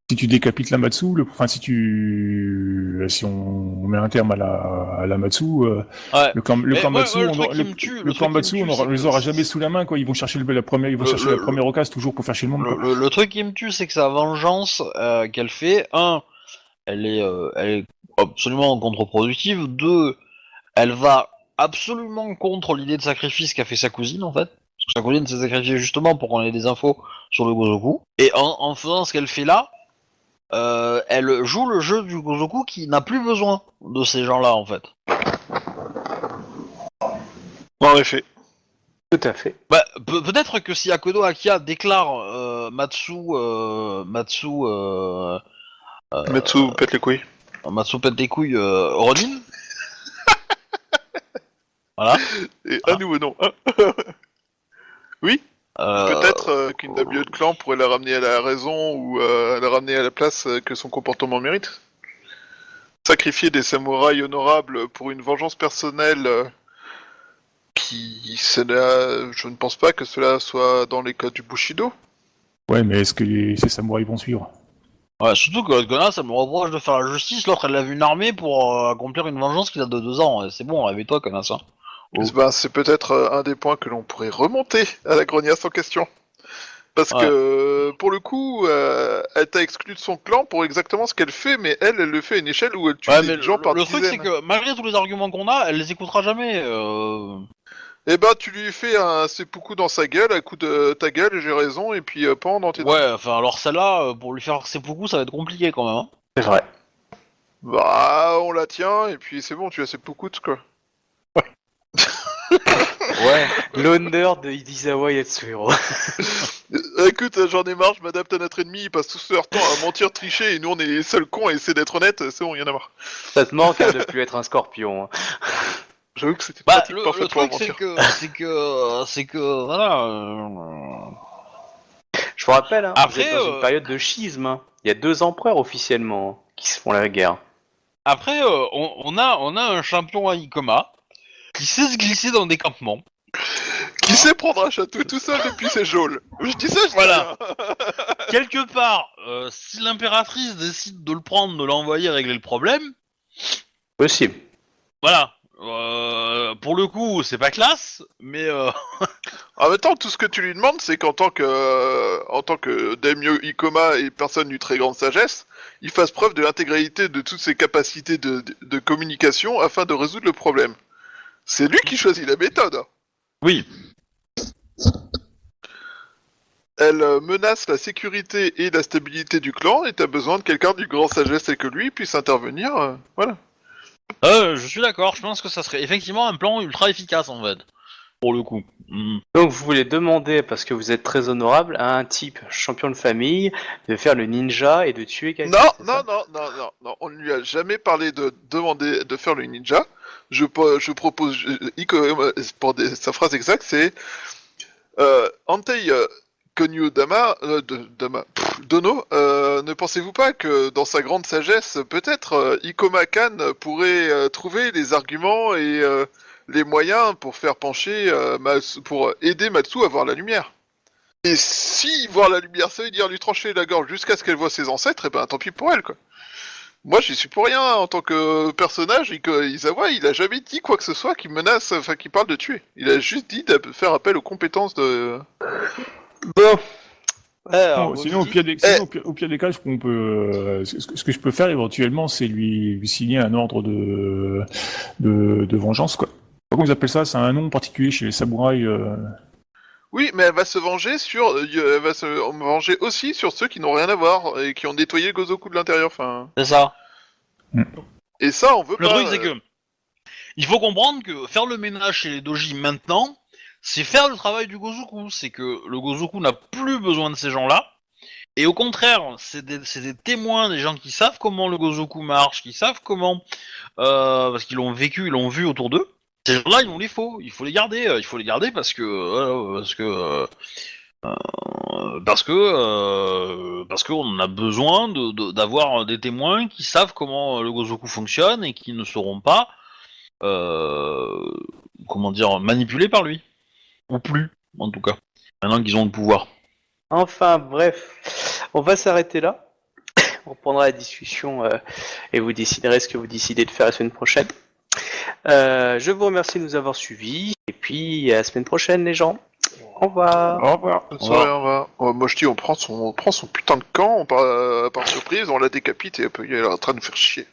Si tu décapites la Matsu, si on met un terme à la Matsu, ouais. le clan Matsu, le clan Matsu, on les aura jamais sous la main, quoi. Ils vont chercher la première occasion toujours pour faire chier le monde, quoi. Le truc qui me tue, c'est que sa vengeance qu'elle fait, elle est absolument contre-productive. 2, elle va absolument contre l'idée de sacrifice qu'a fait sa cousine, en fait. Parce que sa cousine s'est sacrifiée justement pour qu'on ait des infos sur le Gozoku. Et en faisant ce qu'elle fait là, elle joue le jeu du Gozoku qui n'a plus besoin de ces gens-là en fait. En effet. Tout à fait. Bah, peut-être que si Akodo Akia déclare Matsu Matsu pète les couilles. pète les couilles Ronin. Voilà. Et à nouveau non. Oui. Peut-être qu'une WE de clan pourrait la ramener à la raison ou la ramener à la place que son comportement mérite. Sacrifier des samouraïs honorables pour une vengeance personnelle je ne pense pas que cela soit dans les codes du Bushido. Ouais, mais est-ce que ces samouraïs vont suivre? Ouais, surtout que l'autre connasse, elle me reproche de faire la justice, l'autre elle a vu une armée pour accomplir une vengeance qui date de 2 ans. C'est bon, réveille-toi connasse. Hein. Oh. Ben, c'est peut-être un des points que l'on pourrait remonter à la grognasse en question. Parce que, pour le coup, elle t'a exclu de son clan pour exactement ce qu'elle fait, mais elle le fait à une échelle où elle tue des gens par dizaines. Le truc, c'est que malgré tous les arguments qu'on a, elle les écoutera jamais. Eh ben, tu lui fais un seppuku dans sa gueule, à coup de ta gueule, j'ai raison, et puis pan dans tes dents. Ouais, enfin, alors celle-là, pour lui faire seppuku, ça va être compliqué quand même. Hein. C'est vrai. Bah, on la tient, et puis c'est bon, tu as seppuku, quoi. Ouais. L'honneur de Idizawa Yatsuhiro. Écoute, j'en ai marre, je m'adapte à notre ennemi, ils passent tout leur temps à mentir, tricher, et nous on est les seuls cons à essayer d'être honnêtes, c'est bon, y'en a marre. Ça te manque de plus être un scorpion. J'avoue que c'était Bah, pratique le parfait pour truc, mentir. c'est que, voilà. Je vous rappelle, vous Après, êtes dans une période de schisme. Il y a 2 empereurs officiellement qui se font la guerre. Après, on a un champion à Ikoma qui sait se glisser dans des campements. Qui sait prendre un château tout seul depuis ses geôles. Je dis ça, je dis Voilà. rien. Quelque part, si l'impératrice décide de le prendre, de l'envoyer régler le problème, Possible. voilà. Pour le coup, c'est pas classe, mais En même temps, tout ce que tu lui demandes, c'est qu'en tant que daimyo Ikoma et personne d'une très grande sagesse, il fasse preuve de l'intégralité de toutes ses capacités de communication afin de résoudre le problème. C'est lui qui choisit la méthode. oui. Elle menace la sécurité et la stabilité du clan, et t'as besoin de quelqu'un d'une grande sagesse et que lui puisse intervenir, voilà. Je suis d'accord. Je pense que ça serait effectivement un plan ultra efficace en fait, pour le coup. Donc vous voulez demander, parce que vous êtes très honorable, à un type champion de famille de faire le ninja et de tuer quelqu'un. Non, on ne lui a jamais parlé de demander de faire le ninja. Je propose, sa phrase exacte, c'est Antei Konyu Dono, ne pensez-vous pas que dans sa grande sagesse, peut-être Ikoma Kan pourrait trouver les arguments et les moyens pour faire pencher, pour aider Matsu à voir la lumière. Et si voir la lumière, ça veut dire lui trancher la gorge jusqu'à ce qu'elle voie ses ancêtres, et ben tant pis pour elle, quoi. Moi, j'y suis pour rien en tant que personnage. Izawa, il a jamais dit quoi que ce soit qui menace, enfin qui parle de tuer. Il a juste dit de faire appel aux compétences de. Bon. Alors, Non, sinon, au pire des cas, ce que je peux faire éventuellement, c'est lui signer un ordre de vengeance, quoi. Comment ils appellent ça? C'est un nom particulier chez les samouraïs. Oui, mais elle va se venger aussi sur ceux qui n'ont rien à voir et qui ont nettoyé le Gozoku de l'intérieur. Enfin. C'est ça. Et ça, on veut Le pas. truc, c'est que il faut comprendre que faire le ménage chez les doji maintenant, c'est faire le travail du Gozoku. C'est que le Gozoku n'a plus besoin de ces gens-là. Et au contraire, c'est des témoins, des gens qui savent comment le Gozoku marche, qui savent comment, parce qu'ils l'ont vécu, ils l'ont vu autour d'eux. Ces gens-là, il faut les garder, parce que on en a besoin d'avoir des témoins qui savent comment le Gozoku fonctionne et qui ne seront pas, manipulés par lui, ou plus, en tout cas, maintenant qu'ils ont le pouvoir. Enfin, bref, on va s'arrêter là. On reprendra la discussion et vous déciderez ce que vous décidez de faire la semaine prochaine. Je vous remercie de nous avoir suivis et puis à la semaine prochaine, les gens. Au revoir. Au revoir. Bonne soirée, au revoir. Moi je dis, on prend son putain de camp, par surprise, on la décapite et puis elle est en train de nous faire chier.